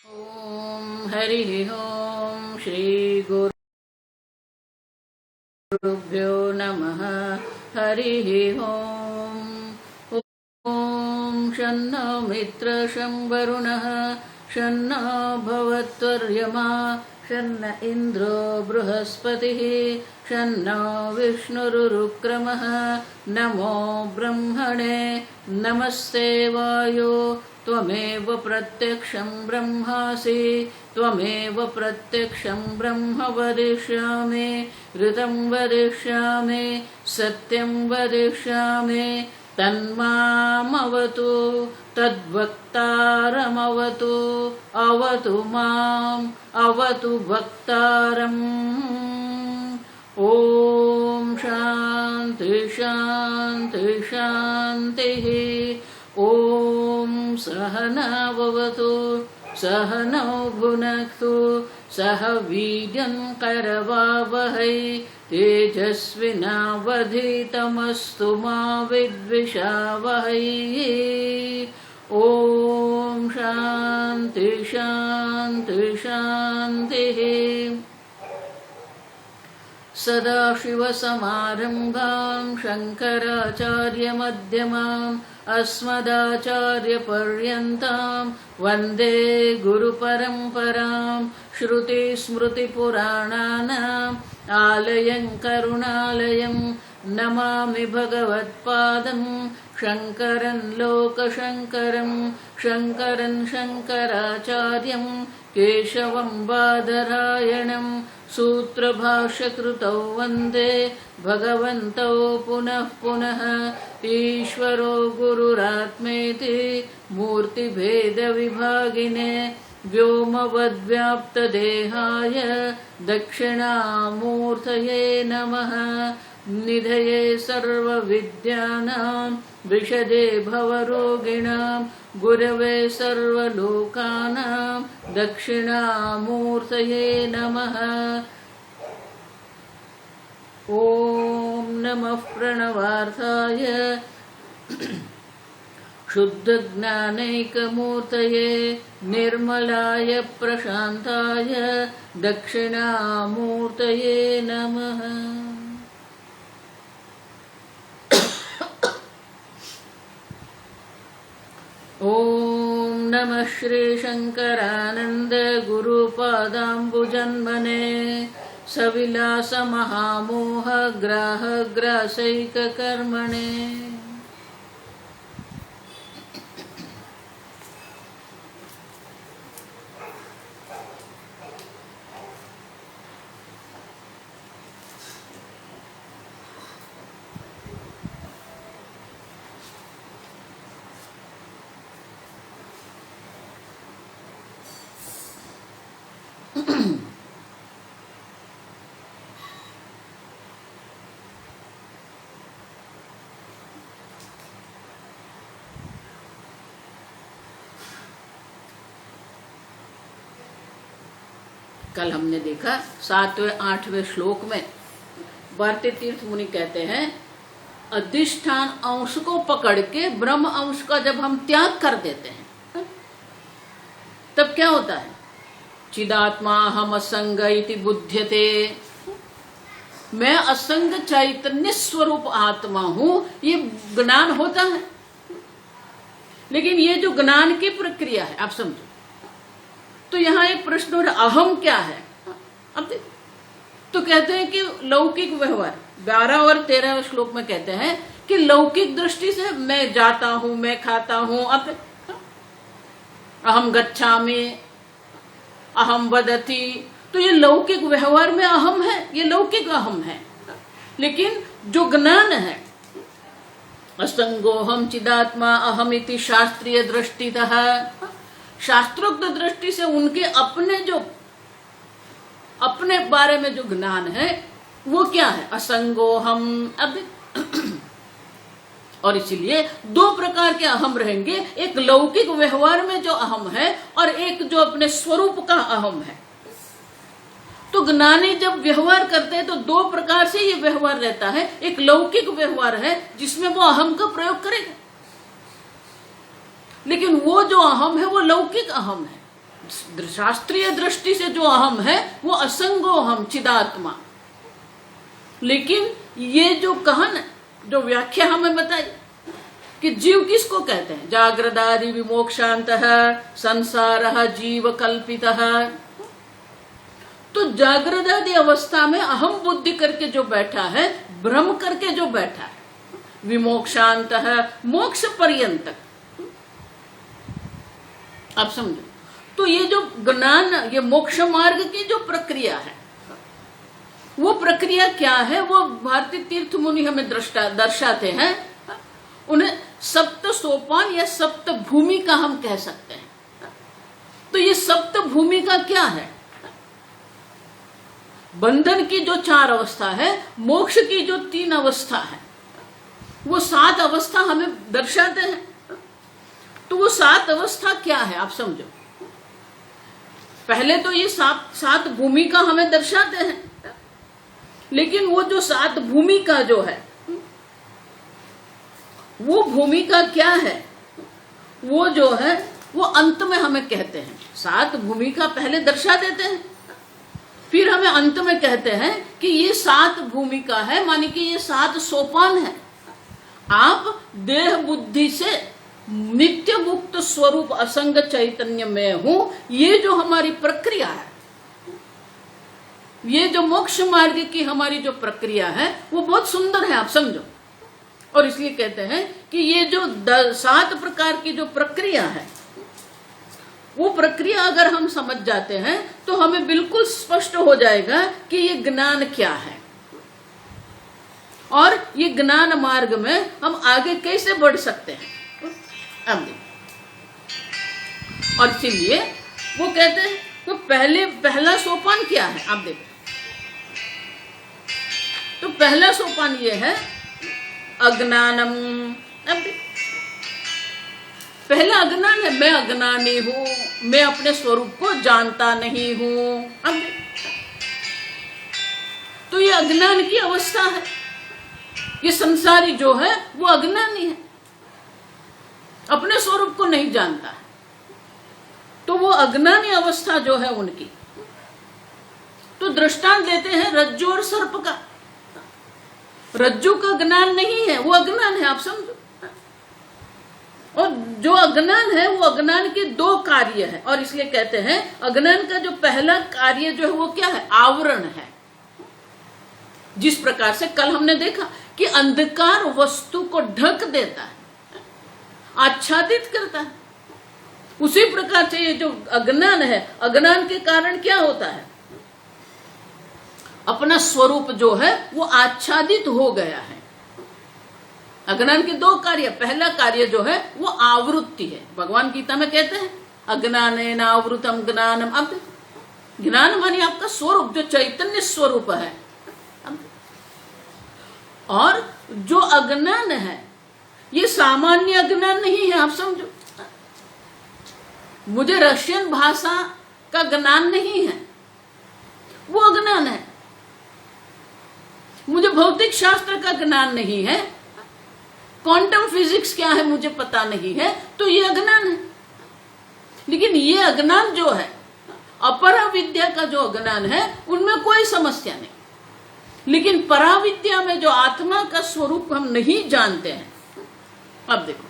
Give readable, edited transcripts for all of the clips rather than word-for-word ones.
ओम हरि ओम श्री गुरुभ्यो नमः। हरि ओम। ओम शन्नो मित्र शं वरुणः शन्नो भवत्वर्यमा शन्न इन्द्रो बृहस्पतिः शन्नो विष्णुरुक्रमः। नमो ब्रह्मणे नमस्ते वायो त्वमेव प्रत्यक्षं ब्रह्मासि त्वमेव प्रत्यक्षं ब्रह्म वदिष्यामि ऋतं वदिष्यामि सत्यं वदिष्यामि तन्मामवतु तद्वक्तारमवतु अवतु माम् अवतु वक्तारम्। ॐ शान्ति शान्ति शान्तिः। ॐ सहनाववतु सहनौ भुनक्तु सह वीर्यं करवावहै तेजस्विनावधीतमस्तु मा विद्विषावहै। ॐ शान्ति शान्ति शान्तिः। सदाशिवसमारम्भां शङ्कराचार्यमध्यमाम् अस्मदाचार्यपर्यन्तां वन्दे गुरुपरम्परां। श्रुतिस्मृतिपुराणानाम् आलयं करुणालयं नमामि भगवत्पादं शङ्करं लोकशङ्करं शङ्करं शङ्कराचार्यं केशवं बादरायणं सूत्रभाष्यकृतौ वन्दे भगवन्तौ पुनः पुनः। ईश्वरो गुरुरात्मेति मूर्तिभेदविभागिने व्योमवद्व्याप्तदेहाय दक्षिणामूर्तये नमः। निधये सर्वविद्यानां विशदे भवरोगिणां गुरवे सर्वलोकानां दक्षिणामूर्तये नमः। ॐ नमः प्रणवार्थाय शुद्धज्ञानैकमूर्तये निर्मलाय प्रशान्ताय दक्षिणामूर्तये नमः। ॐ नमः श्रीशङ्करानन्द गुरुपादाम्बुजन्मने सविलासमहामोह ग्राहग्रासैककर्मणे। कल हमने देखा 7वें 8वें श्लोक में भारतीय तीर्थ मुनि कहते हैं अधिष्ठान अंश को पकड़ के ब्रह्म अंश का जब हम त्याग कर देते हैं तब क्या होता है? चिदात्मा हम असंग इति बुध्यते। मैं असंग चैतन्य स्वरूप आत्मा हूं, ये ज्ञान होता है। लेकिन ये जो ज्ञान की प्रक्रिया है, आप समझो, तो यहां एक प्रश्न हो रहा, अहम क्या है? अब तो कहते हैं कि लौकिक व्यवहार 12 और 13 श्लोक में कहते हैं कि लौकिक दृष्टि से मैं जाता हूं, मैं खाता हूं। अब अहम गच्छामि, अहम वदति, तो ये लौकिक व्यवहार में अहम है, ये लौकिक अहम है। लेकिन जो ज्ञान है असंगोहम चिदात्मा अहमिति शास्त्रीय दृष्टितः, शास्त्रोक्त दृष्टि से उनके अपने बारे में जो ज्ञान है वो क्या है? असंगोहम। अब और इसीलिए 2 प्रकार के अहम रहेंगे, एक लौकिक व्यवहार में जो अहम है और एक जो अपने स्वरूप का अहम है। तो ज्ञानी जब व्यवहार करते हैं तो 2 प्रकार से ये व्यवहार रहता है। एक लौकिक व्यवहार है जिसमें वो अहम का प्रयोग करेगा, लेकिन वो जो अहम है वो लौकिक अहम है। शास्त्रीय दृष्टि से जो अहम है वो असंगो हम चिदात्मा। लेकिन ये जो कहन, जो व्याख्या हमें बताई कि जीव किसको कहते हैं, जागृदादि विमोक्षांतः संसारः जीव कल्पितः। तो जागृदादि अवस्था में अहम बुद्धि करके जो बैठा है, भ्रम करके जो बैठा है, विमोक्षांतः मोक्ष पर्यंत, आप समझो। तो ये जो ज्ञान, ये मोक्ष मार्ग की जो प्रक्रिया है, वो प्रक्रिया क्या है, वो भारतीय तीर्थ मुनि हमें दर्शाते हैं। उन्हें सप्त सोपान या सप्त भूमिका हम कह सकते हैं। तो ये सप्त भूमिका क्या है? बंधन की जो 4 अवस्था है, मोक्ष की जो 3 अवस्था है, वो 7 अवस्था हमें दर्शाते हैं। तो वो 7 अवस्था क्या है, आप समझो। पहले तो ये 7 भूमिका हमें दर्शाते हैं, लेकिन वो जो 7 भूमिका जो है, वो भूमिका क्या है, वो जो है वो अंत में हमें कहते हैं। 7 भूमिका पहले दर्शा देते हैं, फिर हमें अंत में कहते हैं कि ये 7 भूमिका है, मानी कि ये 7 सोपान है। आप देह बुद्धि से नित्य मुक्त स्वरूप असंग चैतन्य में हूं, ये जो हमारी प्रक्रिया है, ये जो मोक्ष मार्ग की हमारी जो प्रक्रिया है, वो बहुत सुंदर है, आप समझो। और इसलिए कहते हैं कि ये जो 7 प्रकार की जो प्रक्रिया है, वो प्रक्रिया अगर हम समझ जाते हैं तो हमें बिल्कुल स्पष्ट हो जाएगा कि ये ज्ञान क्या है और ये ज्ञान मार्ग में हम आगे कैसे बढ़ सकते हैं। अब और इसीलिए वो कहते हैं तो पहला सोपान क्या है, आप देखो। तो पहला सोपान ये है अज्ञानम। अब पहला अज्ञान है, मैं अज्ञानी हूं, मैं अपने स्वरूप को जानता नहीं हूं। अब तो ये अज्ञान की अवस्था है। ये संसारी जो है वो अज्ञानी है, अपने स्वरूप को नहीं जानता है। तो वो अज्ञानी अवस्था जो है उनकी, तो दृष्टांत देते हैं रज्जु और सर्प का। रज्जु का ज्ञान नहीं है, वो अज्ञान है, आप समझो। और जो अज्ञान है वो अज्ञान के 2 कार्य है, और इसलिए कहते हैं अज्ञान का जो पहला कार्य जो है वो क्या है, आवरण है। जिस प्रकार से कल हमने देखा कि अंधकार वस्तु को ढक देता है, आच्छादित करता है, उसी प्रकार से ये जो अज्ञान है, अज्ञान के कारण क्या होता है, अपना स्वरूप जो है वो आच्छादित हो गया है। अज्ञान के 2 कार्य, पहला कार्य जो है वो आवृत्ति है। भगवान गीता में कहते हैं अज्ञानेन आवृतम ज्ञानम। अब ज्ञान मानी आपका स्वरूप, जो चैतन्य स्वरूप है। और जो अज्ञान है ये सामान्य अज्ञान नहीं है, आप समझो। मुझे रशियन भाषा का ज्ञान नहीं है, वो अज्ञान है। मुझे भौतिक शास्त्र का ज्ञान नहीं है, क्वांटम फिजिक्स क्या है मुझे पता नहीं है, तो ये अज्ञान है। लेकिन ये अज्ञान जो है, अपरा विद्या का जो अज्ञान है, उनमें कोई समस्या नहीं। लेकिन पराविद्या में जो आत्मा का स्वरूप हम नहीं जानते हैं, अब देखो,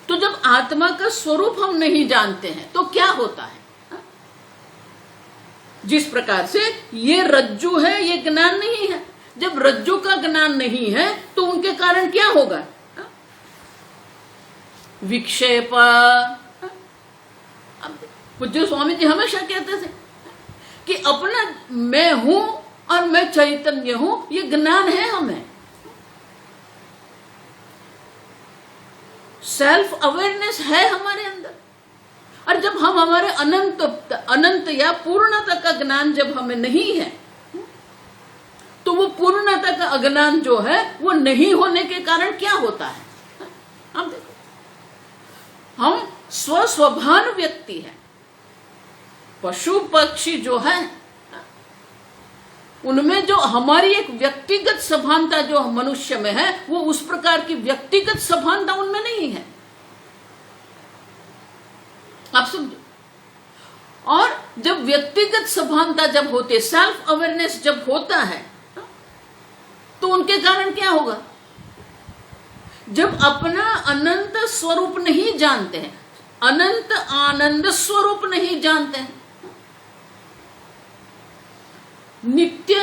तो जब आत्मा का स्वरूप हम नहीं जानते हैं तो क्या होता है। जिस प्रकार से ये रज्जु है, ये ज्ञान नहीं है। जब रज्जु का ज्ञान नहीं है तो उनके कारण क्या होगा, विक्षेप। पूज्य स्वामी जी हमेशा कहते थे कि अपना मैं हूं और मैं चैतन्य हूं, ये ज्ञान है हमें। सेल्फ अवेयरनेस है हमारे अंदर। और जब हम हमारे अनंत या पूर्णता का ज्ञान जब हमें नहीं है, तो वो पूर्णता का अज्ञान जो है वो नहीं होने के कारण क्या होता है। हम देखो, हम स्वस्वभान व्यक्ति हैं। पशु पक्षी जो है उनमें जो हमारी एक व्यक्तिगत सभानता जो मनुष्य में है, वो उस प्रकार की व्यक्तिगत सभानता उनमें नहीं है। आप समझो। और जब व्यक्तिगत सभानता जब होते, सेल्फ अवेयरनेस जब होता है, तो उनके कारण क्या होगा? जब अपना अनंत स्वरूप नहीं जानते हैं, अनंत आनंद स्वरूप नहीं जानते हैं, नित्य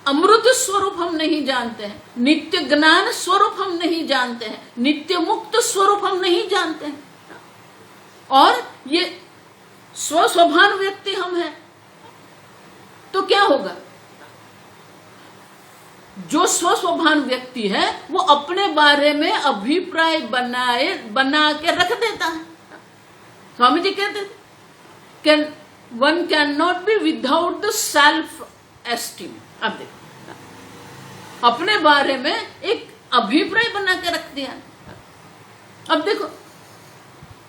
अमृत स्वरूप हम नहीं जानते हैं, नित्य ज्ञान स्वरूप हम नहीं जानते हैं, नित्य मुक्त स्वरूप हम नहीं जानते हैं, और ये स्वस्वभान व्यक्ति हम हैं, तो क्या होगा? जो स्वस्वभान व्यक्ति है वो अपने बारे में अभिप्राय बना के रख देता है। स्वामी जी कहते थे one can not be without the self esteem. अब देखो, अपने बारे में एक अभिप्राय बना के रख दिया। अब देखो,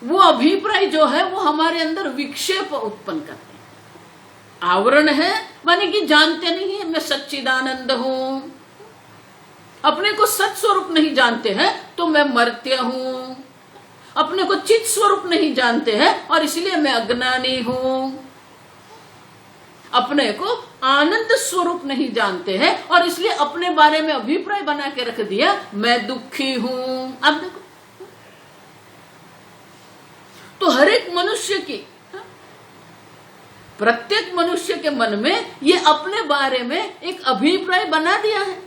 वो अभिप्राय जो है वो हमारे अंदर विक्षेप उत्पन्न करते हैं। आवरण है माने कि जानते नहीं है मैं सच्चिदानंद हूं, अपने को सत स्वरूप नहीं जानते हैं तो मैं मर्त्य हूं, अपने को चित स्वरूप नहीं जानते हैं और इसलिए मैं अज्ञानी हूं, अपने को आनंद स्वरूप नहीं जानते हैं और इसलिए अपने बारे में अभिप्राय बना के रख दिया मैं दुखी हूं। अब देखो, तो हर एक मनुष्य की, प्रत्येक मनुष्य के मन में ये अपने बारे में एक अभिप्राय बना दिया है।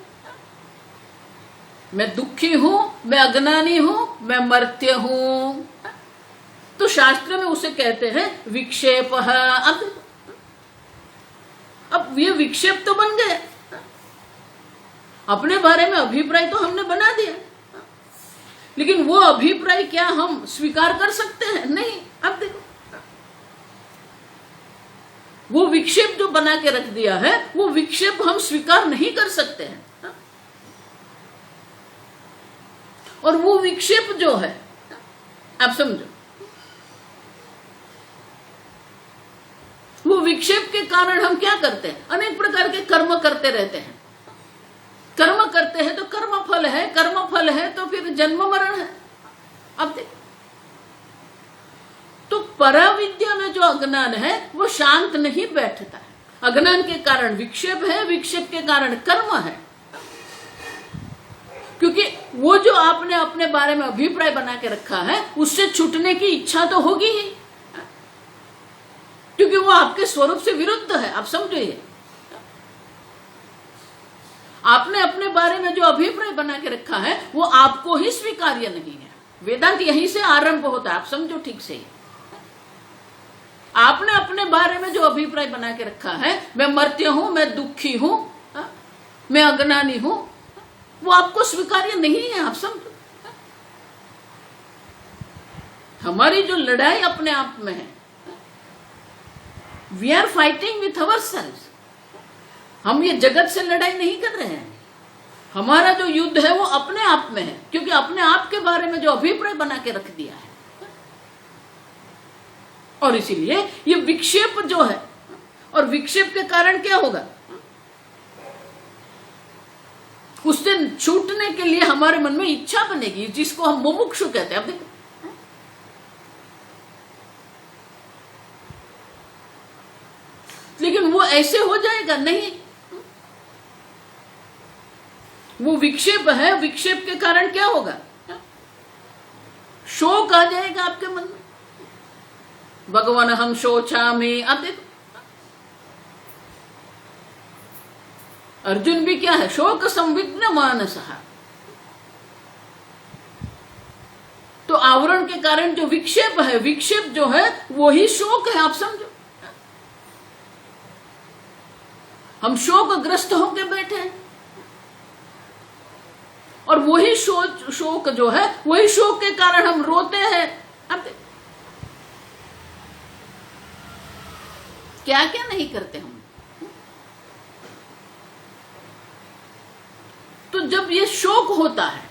मैं दुखी हूं, मैं अज्ञानी हूं, मैं मर्त्य हूं। तो शास्त्र में उसे कहते हैं विक्षेप। अब ये विक्षेप तो बन गए, अपने बारे में अभिप्राय तो हमने बना दिया, लेकिन वो अभिप्राय क्या हम स्वीकार कर सकते हैं? नहीं। अब देखो, वो विक्षेप जो बना के रख दिया है वो विक्षेप हम स्वीकार नहीं कर सकते हैं। और वो विक्षेप जो है, आप समझो, वो विक्षेप के कारण हम क्या करते हैं? अनेक प्रकार के कर्म करते रहते हैं। कर्म करते हैं तो कर्म फल है, कर्म फल है तो फिर जन्म मरण है। अब देखो, तो पराविद्या में जो अज्ञान है वो शांत नहीं बैठता है। अज्ञान के कारण विक्षेप है, विक्षेप के कारण कर्म है, क्योंकि वो जो आपने अपने बारे में अभिप्राय बना के रखा है उससे छूटने की इच्छा तो होगी ही, क्योंकि वो आपके स्वरूप से विरुद्ध है। आप समझिए, आपने अपने बारे में जो अभिप्राय बना के रखा है वो आपको ही स्वीकार्य नहीं है। वेदांत यहीं से आरंभ होता है, आप समझो ठीक से। आपने अपने बारे में जो अभिप्राय बना के रखा है, मैं मर्त्य हूं, मैं दुखी हूं, मैं अज्ञानी हूं, वो आपको स्वीकार्य नहीं है। आप समझो, हमारी जो लड़ाई अपने आप में है, we are fighting with our self. हम ये जगत से लड़ाई नहीं कर रहे हैं, हमारा जो युद्ध है वो अपने आप में है, क्योंकि अपने आप के बारे में जो अभिप्राय बना के रख दिया है। और इसीलिए ये विक्षेप जो है, और विक्षेप के कारण क्या होगा? उससे छूटने के लिए हमारे मन में इच्छा बनेगी, जिसको हम मुमुक्षु कहते हैं। अब देखो, लेकिन वो ऐसे हो जाएगा नहीं, वो विक्षेप है, विक्षेप के कारण क्या होगा? शोक आ जाएगा आपके मन में, भगवान हम शोचामि। अब देखो, अर्जुन भी क्या है? शोक संविघ्न मानसः। तो आवरण के कारण जो विक्षेप है, विक्षेप जो है वो ही शोक है। आप समझो, हम शोकग्रस्त होकर बैठे हैं, और वही शोक जो है, वही शोक के कारण हम रोते हैं। अब क्या क्या नहीं करते हम। तो जब ये शोक होता है,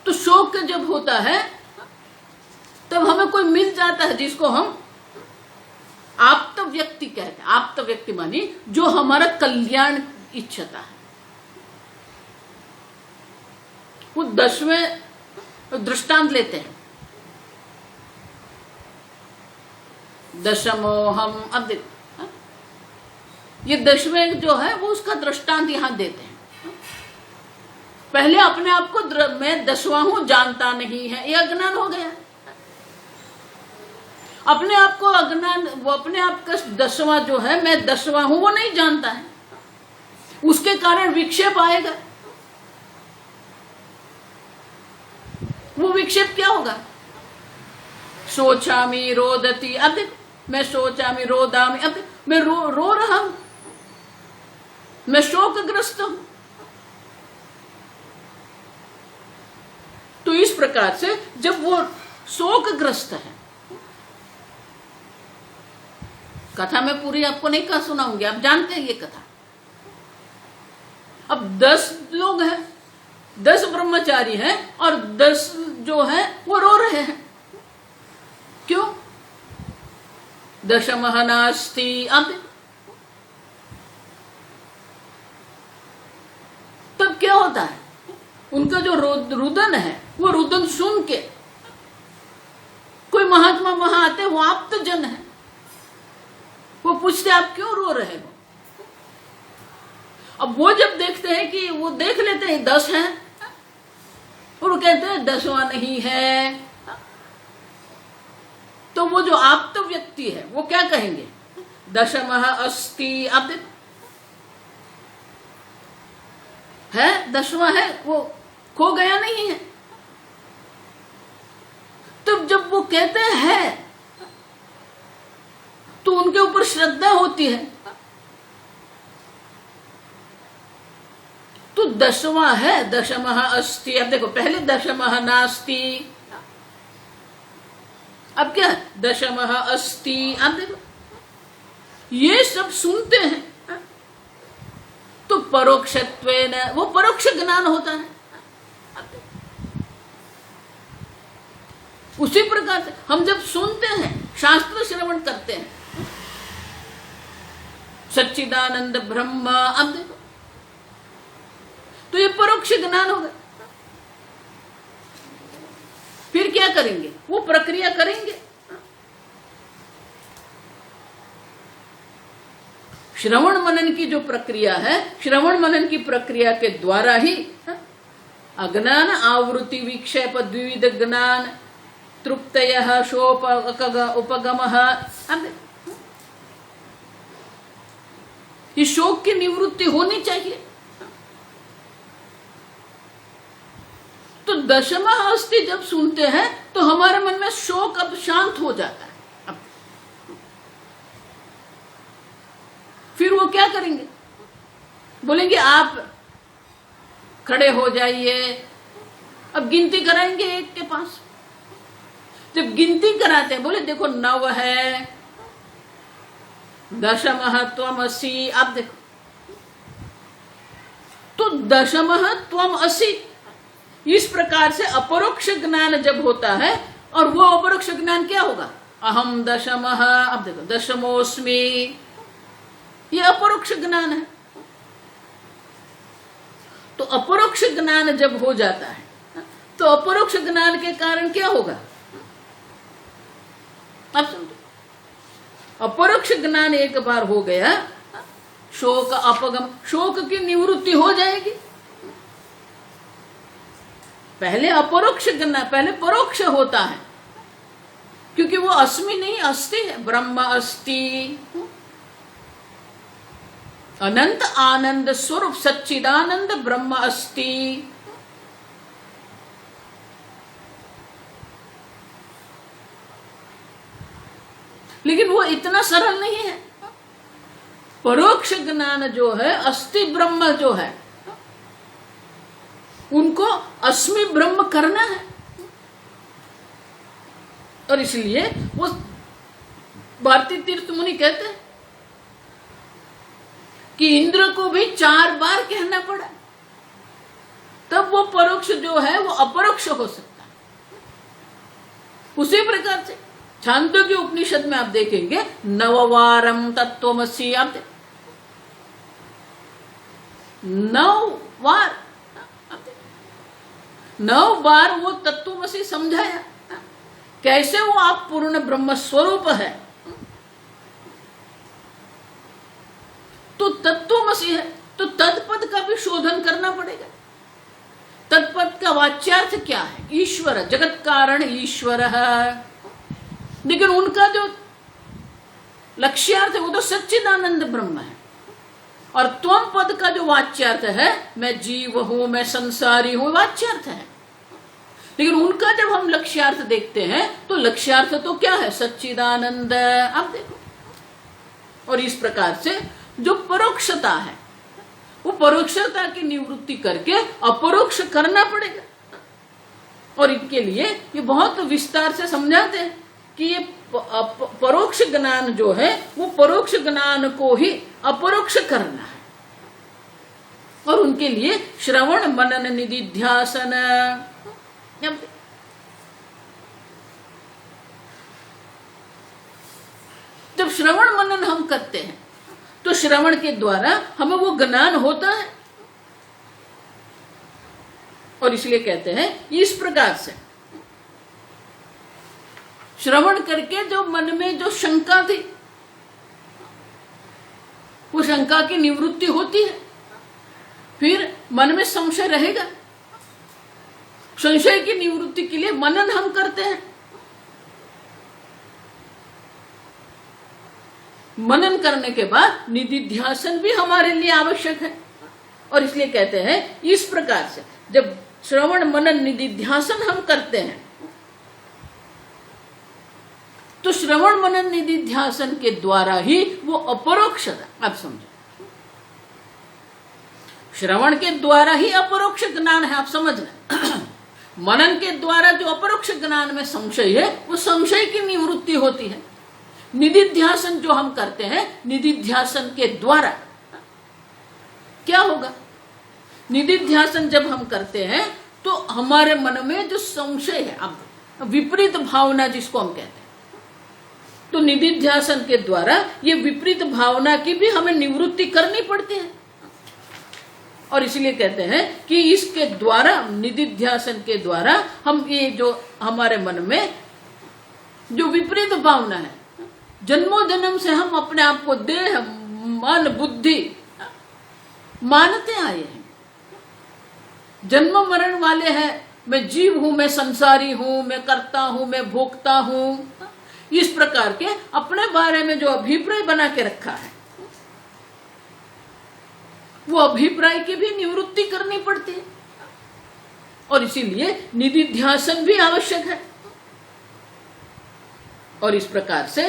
तो शोक जब होता है तब हमें कोई मिल जाता है जिसको हम आप्त व्यक्ति कहते हैं। आप्त व्यक्ति मानी जो हमारा कल्याण इच्छता है। वो 10वें दृष्टांत लेते हैं। दशमोहम। अब देखो, ये दशमें जो है वो उसका दृष्टांत यहां देते हैं। पहले अपने आप को मैं दसवां हूं जानता नहीं है, ये अज्ञान हो गया। अपने आप को अज्ञान, वो अपने आप का दसवां जो है मैं दसवां हूं वो नहीं जानता है, उसके कारण विक्षेप आएगा। वो विक्षेप क्या होगा? सोचामी रोदती। अब देखो, मैं सोचामी रोदामी, अब मैं रो रहा हूं, मैं शोकग्रस्त हूं। तो इस प्रकार से जब वो शोकग्रस्त है, कथा में पूरी आपको नहीं कहा सुनाऊंगी, आप जानते हैं ये कथा। अब 10 लोग हैं, 10 ब्रह्मचारी हैं और 10 जो है वो रो रहे हैं। क्यों? दशमः नास्ति। अब तब क्या होता है? उनका जो रुदन है वो रुदन सुन के कोई महात्मा वहां आते, वो आप्त जन है, वो पूछते आप क्यों रो रहे हो? अब वो जब देखते हैं कि वो देख लेते हैं 10 हैं और वो कहते हैं 10वां नहीं है, तो वो जो आप्त व्यक्ति है वो क्या कहेंगे? दशमः अस्ति। आप देखो, है 10वां है, वो खो गया नहीं है। तब जब वो कहते हैं तो उनके ऊपर श्रद्धा होती है, तो 10वां है, दशमः अस्ति। अब देखो, पहले दशमः नास्ति, अब क्या? दशमः अस्ति। अब देखो, ये सब सुनते हैं तो परोक्षत्वेन, वो परोक्ष ज्ञान होता है। उसी प्रकार से हम जब सुनते हैं, शास्त्र श्रवण करते हैं, सच्चिदानंद ब्रह्म, अब देखो, तो ये परोक्ष ज्ञान होगा। फिर क्या करेंगे? वो प्रक्रिया करेंगे, श्रवण मनन की जो प्रक्रिया है, श्रवण मनन की प्रक्रिया के द्वारा ही अज्ञान आवृत्ति विक्षेप द्विविध ज्ञान तृप्तयः शोप उपगमः, ये शोक की निवृत्ति होनी चाहिए। तो दशमः अस्ति जब सुनते हैं तो हमारे मन में शोक अब शांत हो जाता है। फिर वो क्या करेंगे? बोलेंगे आप खड़े हो जाइए। अब गिनती कराएंगे एक के पास। जब गिनती कराते हैं, बोले देखो 9 है, दशमः त्वमसि। आप देखो, तो दशमः त्वमसि, इस प्रकार से अपरोक्ष ज्ञान जब होता है, और वो अपरोक्ष ज्ञान क्या होगा? अहम दशमः। अब देखो, दशमोस्मि, ये अपरोक्ष ज्ञान है। तो अपरोक्ष ज्ञान जब हो जाता है, तो अपरोक्ष ज्ञान के कारण क्या होगा? अब समझो, अपरोक्ष ज्ञान एक बार हो गया, शोक अपगम, शोक की निवृत्ति हो जाएगी। पहले अपरोक्ष ज्ञान, पहले परोक्ष होता है, क्योंकि वो अस्मि नहीं अस्ति है, ब्रह्म अस्ति। अनंत आनंद स्वरूप सच्चिदानंद ब्रह्म अस्ति। लेकिन वो इतना सरल नहीं है। परोक्ष ज्ञान जो है, अस्ति ब्रह्म जो है, उनको अस्मि ब्रह्म करना है। और इसलिए वो भारतीय तीर्थ मुनि कहते हैं कि इंद्र को भी 4 बार कहना पड़ा, तब वो परोक्ष जो है वो अपरोक्ष हो सकता है। उसी प्रकार से छांदोग्य उपनिषद में आप देखेंगे 9वारम तत्त्वमसि। आप 9 बार वो तत्त्वमसि समझाया, कैसे वो आप पूर्ण ब्रह्म स्वरूप है। तो तत्वमसि है, तो तत्पद का भी शोधन करना पड़ेगा। तत्पद का वाच्यार्थ क्या है? ईश्वर, जगत कारण ईश्वर है। लेकिन उनका जो लक्ष्यार्थ है वो तो सच्चिदानंद ब्रह्म है। और त्वम पद का जो वाच्यार्थ है, मैं जीव हूं, मैं संसारी हूं, वाच्यार्थ है। लेकिन उनका जब हम लक्ष्यार्थ देखते हैं तो लक्ष्यार्थ तो क्या है? सच्चिदानंद। आप देखो, और इस प्रकार से जो परोक्षता है वो परोक्षता की निवृत्ति करके अपरोक्ष करना पड़ेगा। और इनके लिए ये बहुत विस्तार से समझाते हैं कि ये परोक्ष ज्ञान जो है वो परोक्ष ज्ञान को ही अपरोक्ष करना है। और उनके लिए श्रवण मनन निधिध्यासन, जब श्रवण मनन हम करते हैं तो श्रवण के द्वारा हमें वो ज्ञान होता है। और इसलिए कहते हैं इस प्रकार से श्रवण करके जो मन में जो शंका थी वो शंका की निवृत्ति होती है। फिर मन में संशय रहेगा, संशय की निवृत्ति के लिए मनन हम करते हैं। मनन करने के बाद निधिध्यासन भी हमारे लिए आवश्यक है। और इसलिए कहते हैं इस प्रकार से जब श्रवण मनन निधिध्यासन हम करते हैं तो श्रवण मनन निधिध्यासन के द्वारा ही वो अपरोक्षता, आप समझो, श्रवण के द्वारा ही अपरोक्ष ज्ञान है, आप समझना। मनन के द्वारा जो अपरोक्ष ज्ञान में संशय है वो संशय की निवृत्ति होती है। निधिध्यासन जो हम करते हैं, निधिध्यासन के द्वारा क्या होगा? निधिध्यासन जब हम करते हैं तो हमारे मन में जो संशय है, अब विपरीत भावना जिसको हम कहते हैं, तो निधिध्यासन के द्वारा ये विपरीत भावना की भी हमें निवृत्ति करनी पड़ती है। और इसलिए कहते हैं कि इसके द्वारा, निधिध्यासन के द्वारा हम ये जो हमारे मन में जो विपरीत भावना है, जन्मों जन्म से हम अपने आप को देह मन बुद्धि मानते आए हैं, जन्म मरण वाले हैं, मैं जीव हूं, मैं संसारी हूं, मैं करता हूं, मैं भोगता हूं, इस प्रकार के अपने बारे में जो अभिप्राय बना के रखा है वो अभिप्राय की भी निवृत्ति करनी पड़ती है। और इसीलिए निधिध्यासन भी आवश्यक है। और इस प्रकार से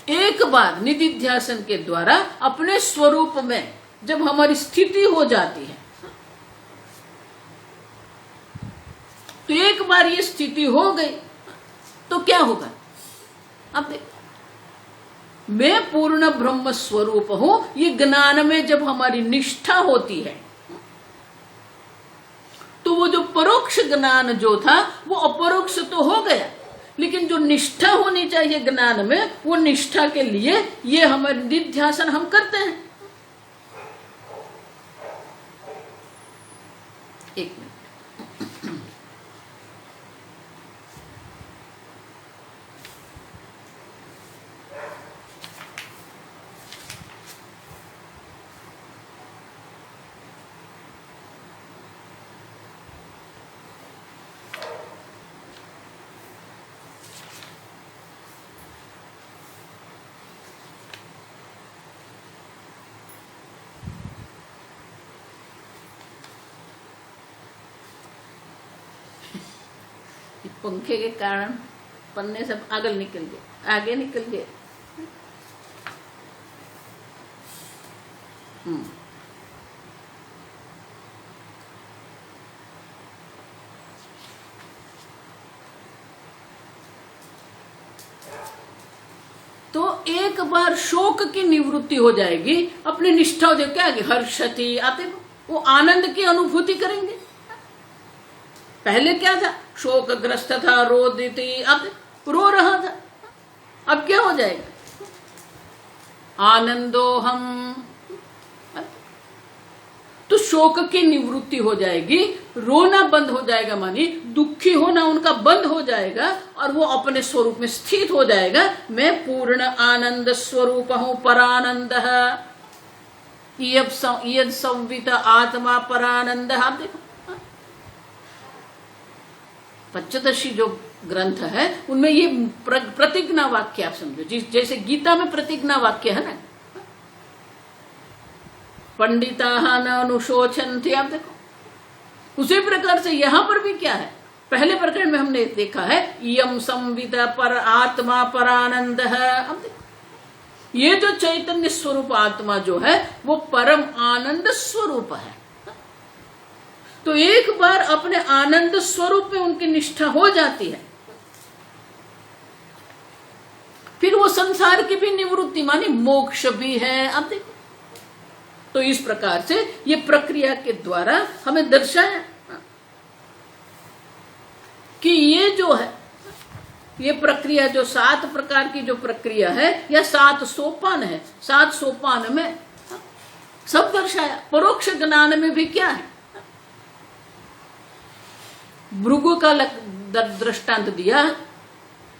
एक बार निधिध्यासन के द्वारा अपने स्वरूप में जब हमारी स्थिति हो जाती है, तो एक बार ये स्थिति हो गई तो क्या होगा? अब देखो, मैं पूर्ण ब्रह्म स्वरूप हूं, ये ज्ञान में जब हमारी निष्ठा होती है तो वो जो परोक्ष ज्ञान जो था वो अपरोक्ष तो हो गया, लेकिन जो निष्ठा होनी चाहिए ज्ञान में, वो निष्ठा के लिए ये हमारे निधिध्यासन हम करते हैं। एक मिनट, पंखे के कारण पन्ने सब आगे निकल गए। तो एक बार शोक की निवृत्ति हो जाएगी, अपनी निष्ठा हो जाएगी, क्या हर्षति आते वो आनंद की अनुभूति करेंगे। पहले क्या था? शोकग्रस्त था, रोदिति, अब रो रहा था, अब क्या हो जाएगा? आनंदो हम, तो शोक की निवृत्ति हो जाएगी, रोना बंद हो जाएगा, मानी दुखी होना उनका बंद हो जाएगा और वो अपने स्वरूप में स्थित हो जाएगा। मैं पूर्ण आनंद स्वरूप हूं, परानंद है। इयद संवित आत्मा परानंद। आप देखो पंचदशी जो ग्रंथ है उनमें ये प्रतिज्ञा वाक्य आप समझो, जैसे गीता में प्रतिज्ञा वाक्य है ना, पंडिता न अनुशोचन्ति। आप देखो उसी प्रकार से यहां पर भी क्या है, पहले प्रकरण में हमने देखा है इयम संविद पर आत्मा परानंद है। अब देखो ये जो चैतन्य स्वरूप आत्मा जो है वो परम आनंद स्वरूप है। तो एक बार अपने आनंद स्वरूप में उनकी निष्ठा हो जाती है, फिर वो संसार की भी निवृत्ति मानी मोक्ष भी है। अब देखो तो इस प्रकार से ये प्रक्रिया के द्वारा हमें दर्शाया कि ये जो है ये प्रक्रिया जो 7 प्रकार की जो प्रक्रिया है या 7 सोपान है, 7 सोपान में सब दर्शाया। परोक्ष ज्ञान में भी क्या है, भृगु का दृष्टांत दिया,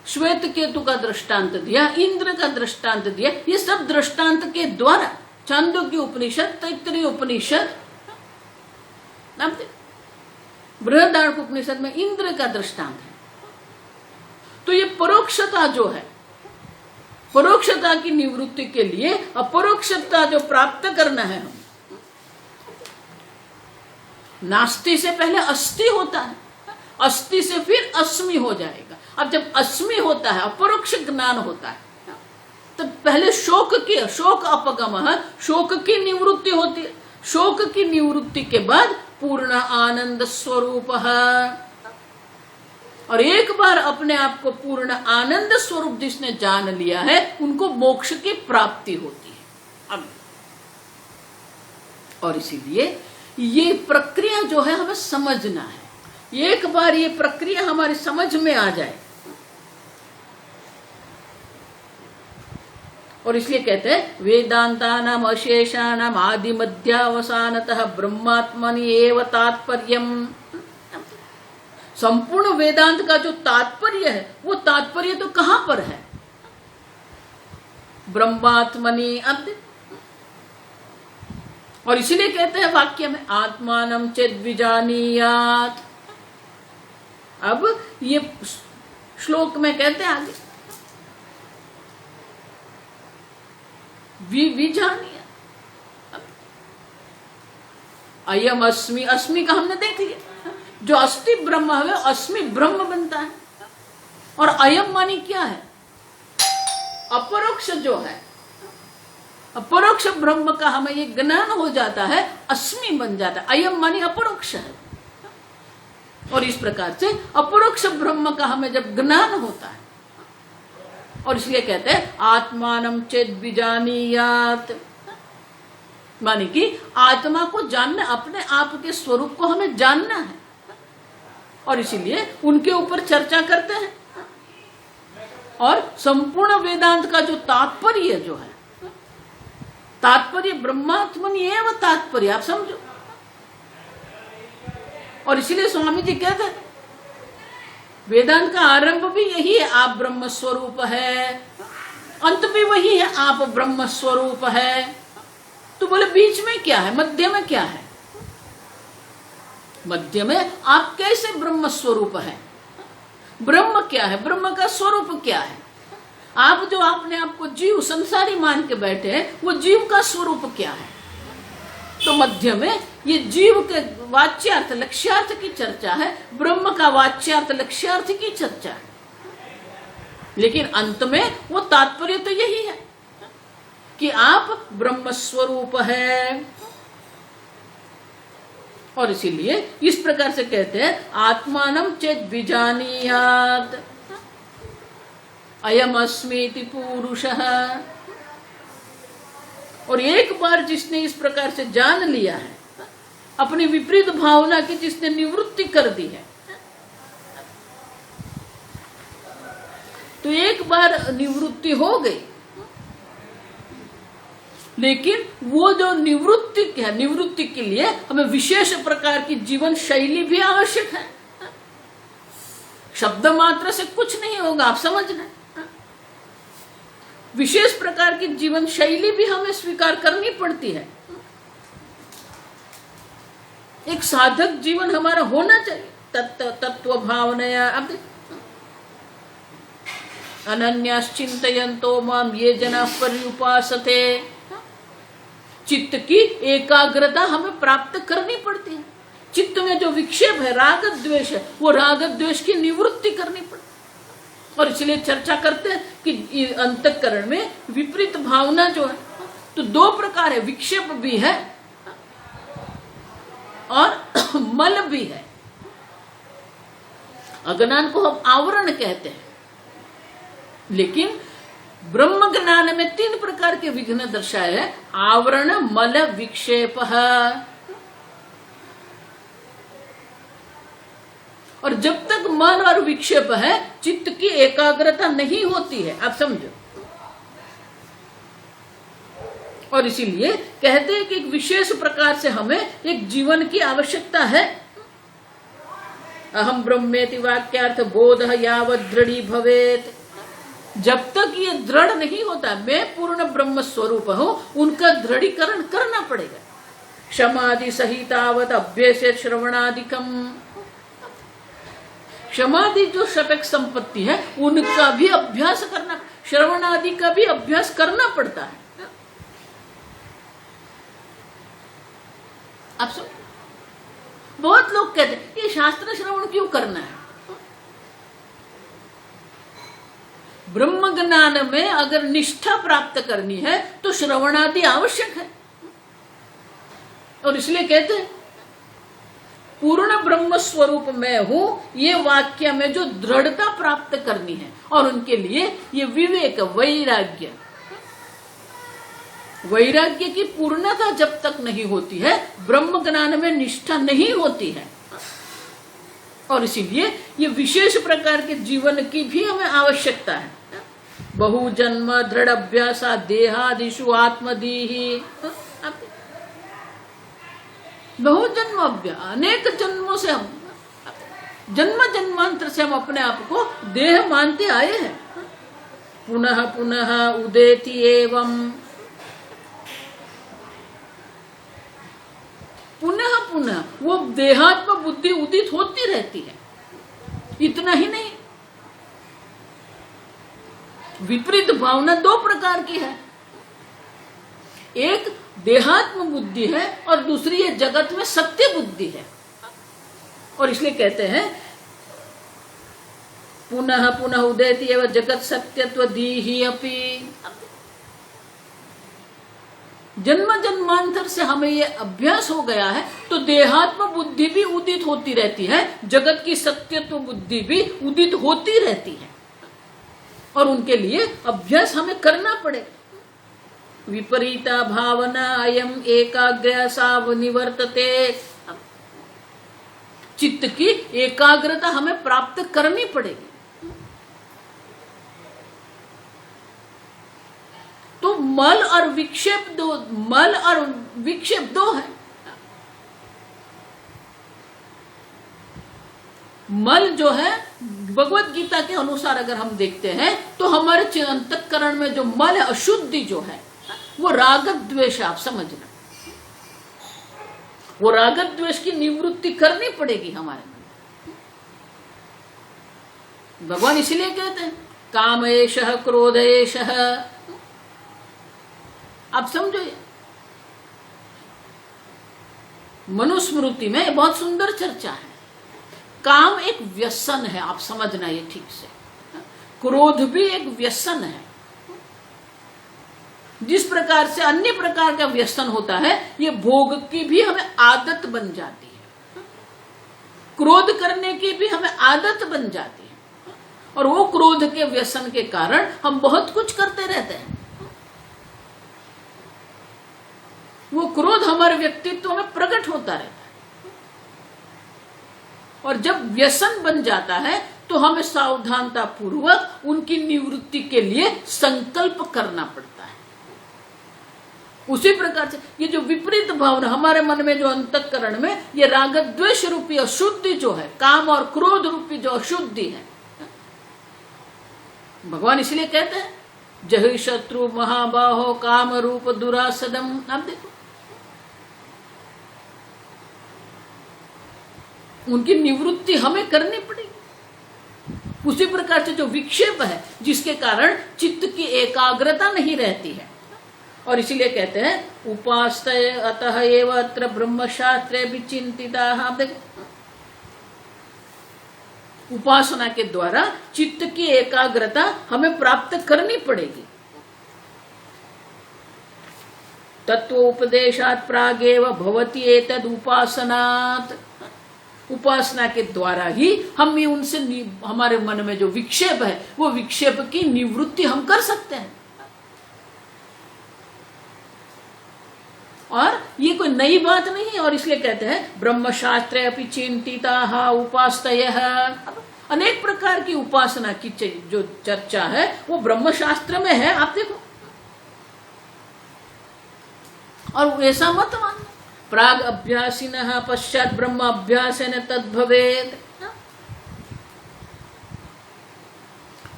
श्वेत केतु का दृष्टांत दिया, इंद्र का दृष्टांत दिया। ये सब दृष्टांत के द्वारा छांदोग्य उपनिषद, तैत्तिरीय उपनिषद, बृहदारण्यक उपनिषद में इंद्र का दृष्टांत है। तो ये परोक्षता जो है, परोक्षता की निवृत्ति के लिए अपरोक्षता जो प्राप्त करना है, हम नास्ति से पहले अस्ति होता है, अस्ति से फिर अस्मि हो जाएगा। अब जब अस्मि होता है, अपरोक्ष ज्ञान होता है, तो पहले शोक अपगम, शोक की निवृत्ति होती है। शोक की निवृत्ति के बाद पूर्ण आनंद स्वरूप है। और एक बार अपने आप को पूर्ण आनंद स्वरूप जिसने जान लिया है, उनको मोक्ष की प्राप्ति होती है। अब और इसीलिए ये प्रक्रिया जो है हमें समझना है। एक बार ये प्रक्रिया हमारी समझ में आ जाए, और इसलिए कहते हैं वेदांतानाम अशेषाणाम आदि मध्यावसानतः ब्रह्मात्मनि एव तात्पर्यम। संपूर्ण वेदांत का जो तात्पर्य है, वो तात्पर्य तो कहां पर है, ब्रह्मात्मनि। अब और इसीलिए कहते हैं वाक्य में आत्मानं चेद विजानीयात्। अब ये श्लोक में कहते हैं आगे विजानीय, अयम अस्मि, अस्मि का हमने देख लिया, जो अस्ति ब्रह्म है अस्मि ब्रह्म बनता है। और अयम मानी क्या है, अपरोक्ष जो है, अपरोक्ष ब्रह्म का हमें ये ज्ञान हो जाता है, अस्मि बन जाता है। अयम मानी अपरोक्ष है, और इस प्रकार से अपरोक्ष ब्रह्म का हमें जब ज्ञान होता है, और इसलिए कहते हैं आत्मानं चेद विजानीयात्, माने कि आत्मा को जानना, अपने आप के स्वरूप को हमें जानना है। और इसीलिए उनके ऊपर चर्चा करते हैं। और संपूर्ण वेदांत का जो तात्पर्य जो है, तात्पर्य ब्रह्मात्मनि एव तात्पर्य, आप समझो। और इसीलिए स्वामी जी कहते हैं वेदांत का आरंभ भी यही है, आप ब्रह्म स्वरूप है, अंत भी वही है, आप ब्रह्म स्वरूप है। तो बोले बीच में क्या है, मध्य में क्या है, मध्य में आप कैसे ब्रह्म स्वरूप है, ब्रह्म क्या है, ब्रह्म का स्वरूप क्या है। आप जो अपने आप को जीव संसारी मान के बैठे हैं, वो जीव का स्वरूप क्या है। तो मध्य में ये जीव के वाच्यार्थ लक्ष्यार्थ की चर्चा है, ब्रह्म का वाच्यार्थ लक्ष्यार्थ की चर्चा है। लेकिन अंत में वो तात्पर्य तो यही है कि आप ब्रह्म स्वरूप है। और इसीलिए इस प्रकार से कहते हैं आत्मानं चेद विजानीयात् अयम अस्मीति पुरुषः। और एक बार जिसने इस प्रकार से जान लिया है, अपनी विपरीत भावना की जिसने निवृत्ति कर दी है, तो एक बार निवृत्ति हो गई। लेकिन वो जो निवृत्ति है, निवृत्ति के लिए हमें विशेष प्रकार की जीवन शैली भी आवश्यक है। शब्द मात्र से कुछ नहीं होगा, आप समझना। विशेष प्रकार की जीवन शैली भी हमें स्वीकार करनी पड़ती है। एक साधक जीवन हमारा होना चाहिए। तत्व भावनया। अब अनन्याश्चिन्तयन्तो माम ये जना पर्युपासते। चित्त की एकाग्रता हमें प्राप्त करनी पड़ती है। चित्त में जो विक्षेप है, राग द्वेष है, वो राग द्वेष की निवृत्ति करनी पड़ती है। और इसलिए चर्चा करते हैं कि अंतःकरण में विपरीत भावना जो है, तो दो प्रकार है, विक्षेप भी है और मल भी है। अज्ञान को हम आवरण कहते हैं, लेकिन ब्रह्म ज्ञान में 3 प्रकार के विघ्न दर्शाए हैं। आवरण, मल, विक्षेप। और जब तक मल और विक्षेप है, चित्त की एकाग्रता नहीं होती है। आप समझो। और इसीलिए कहते हैं कि एक विशेष प्रकार से हमें एक जीवन की आवश्यकता है। अहम ब्रह्मेति वाक्यार्थ बोध यावत् दृढ़ी भवेत। जब तक ये दृढ़ नहीं होता, मैं पूर्ण ब्रह्म स्वरूप हूं, उनका दृढ़ीकरण करना पड़ेगा। क्षमादि सहितावत अभ्यसेत श्रवणादिकम। क्षमादि जो सपेक्ष संपत्ति है, उनका भी अभ्यास करना, श्रवण आदि का भी अभ्यास करना पड़ता है। आप सब बहुत लोग कहते हैं ये शास्त्र श्रवण क्यों करना है। ब्रह्म ज्ञान में अगर निष्ठा प्राप्त करनी है तो श्रवण आदि आवश्यक है। और इसलिए कहते हैं पूर्ण ब्रह्म स्वरूप मैं हूं, ये वाक्य में जो दृढ़ता प्राप्त करनी है, और उनके लिए ये विवेक, वैराग्य, वैराग्य की पूर्णता जब तक नहीं होती है, ब्रह्म ज्ञान में निष्ठा नहीं होती है। और इसीलिए ये विशेष प्रकार के जीवन की भी हमें आवश्यकता है। बहु जन्म दृढ़ अभ्यास देहादिषु आत्मदीहि। बहु जन्म अभ्यास, अनेक जन्मों से हम, जन्म जन्मांतर से हम अपने आप को देह मानते आए हैं। पुनः पुनः उदेति एवं, पुनः पुनः वो देहात्म बुद्धि उदित होती रहती है। इतना ही नहीं, विपरीत भावना 2 प्रकार की है। एक देहात्म बुद्धि है और दूसरी है जगत में सत्य बुद्धि है। और इसलिए कहते हैं पुनः पुनः उदेति एवं जगत सत्यत्व दीहि अपि। जन्म जन्मांतर से हमें ये अभ्यास हो गया है, तो देहात्म बुद्धि भी उदित होती रहती है, जगत की सत्यत्व बुद्धि भी उदित होती रहती है। और उनके लिए अभ्यास हमें करना पड़ेगा। विपरीता भावना अयम एकाग्र साव निवर्तते। चित्त की एकाग्रता हमें प्राप्त करनी पड़ेगी। तो मल और विक्षेप दो है। मल जो है भगवत गीता के अनुसार अगर हम देखते हैं तो हमारे अंतःकरण में जो मल है, अशुद्धि जो है, वो राग द्वेष। आप समझना, वो राग द्वेष की निवृत्ति करनी पड़ेगी हमारे मन में। भगवान इसलिए कहते हैं काम एषः क्रोध एषः। आप समझो, मनुस्मृति में बहुत सुंदर चर्चा है। काम एक व्यसन है, आप समझना ये ठीक से। क्रोध भी एक व्यसन है। जिस प्रकार से अन्य प्रकार का व्यसन होता है, ये भोग की भी हमें आदत बन जाती है, क्रोध करने की भी हमें आदत बन जाती है। और वो क्रोध के व्यसन के कारण हम बहुत कुछ करते रहते हैं। वो क्रोध हमारे व्यक्तित्व में प्रकट होता रहता है। और जब व्यसन बन जाता है तो हमें सावधानता पूर्वक उनकी निवृत्ति के लिए संकल्प करना पड़ता है। उसी प्रकार से ये जो विपरीत भावना हमारे मन में, जो अंतःकरण में ये राग द्वेष रूपी अशुद्धि जो है, काम और क्रोध रूपी जो अशुद्धि है, भगवान इसलिए कहते हैं जहि शत्रु महाबाहो काम रूप दुरासदम। आप देखो, उनकी निवृत्ति हमें करनी पड़ेगी। उसी प्रकार से जो विक्षेप है जिसके कारण चित्त की एकाग्रता नहीं रहती है, और इसीलिए कहते हैं उपास्ते अतः एव अत्र ब्रह्मशास्त्रे विचिंतिताः। उपासना के द्वारा चित्त की एकाग्रता हमें प्राप्त करनी पड़ेगी। तत्वोपदेशात् प्रागेव भवति एतद् उपासनात्। उपासना के द्वारा ही हम ये उनसे हमारे मन में जो विक्षेप है वो विक्षेप की निवृत्ति हम कर सकते हैं। और ये कोई नई बात नहीं है, और इसलिए कहते हैं ब्रह्मशास्त्रे अपि चिंतिताः उपास्तयः। अनेक प्रकार की उपासना की जो चर्चा है वो ब्रह्मशास्त्र में है, आप देखो। और ऐसा मत मानो प्राग अभ्यासिनः पश्चात ब्रह्म अभ्यासेन तद्भवेत्।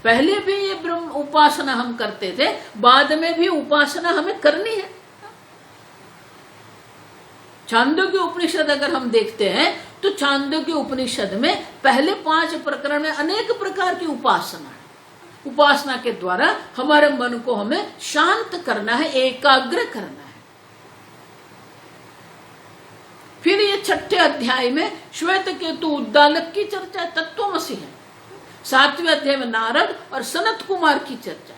पहले भी ये ब्रह्म उपासना हम करते थे, बाद में भी उपासना हमें करनी है। छांदोग्य उपनिषद अगर हम देखते हैं तो छांदोग्य उपनिषद में पहले 5 प्रकरण में अनेक प्रकार की उपासना है। उपासना के द्वारा हमारे मन को हमें शांत करना है, एकाग्र करना है। फिर ये 6ठे अध्याय में श्वेत केतु उद्दालक की चर्चा, तत्वमसि है। 7वें अध्याय में नारद और सनत कुमार की चर्चा,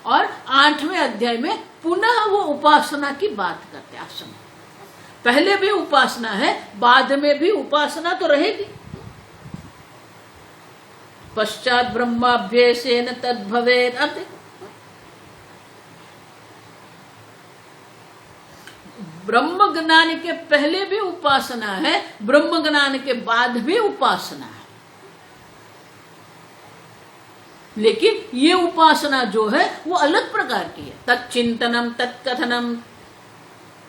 और 8वें अध्याय में पुनः वो उपासना की बात करते हैं। आप समझ, पहले भी उपासना है, बाद में भी उपासना तो रहेगी। पश्चात ब्रह्माभ्यासेन तद्भवेत्। अब देखो, ब्रह्म ज्ञान के पहले भी उपासना है, ब्रह्म ज्ञान के बाद भी उपासना है। लेकिन ये उपासना जो है वो अलग प्रकार की है। तच्चिंतनम तत्कथनम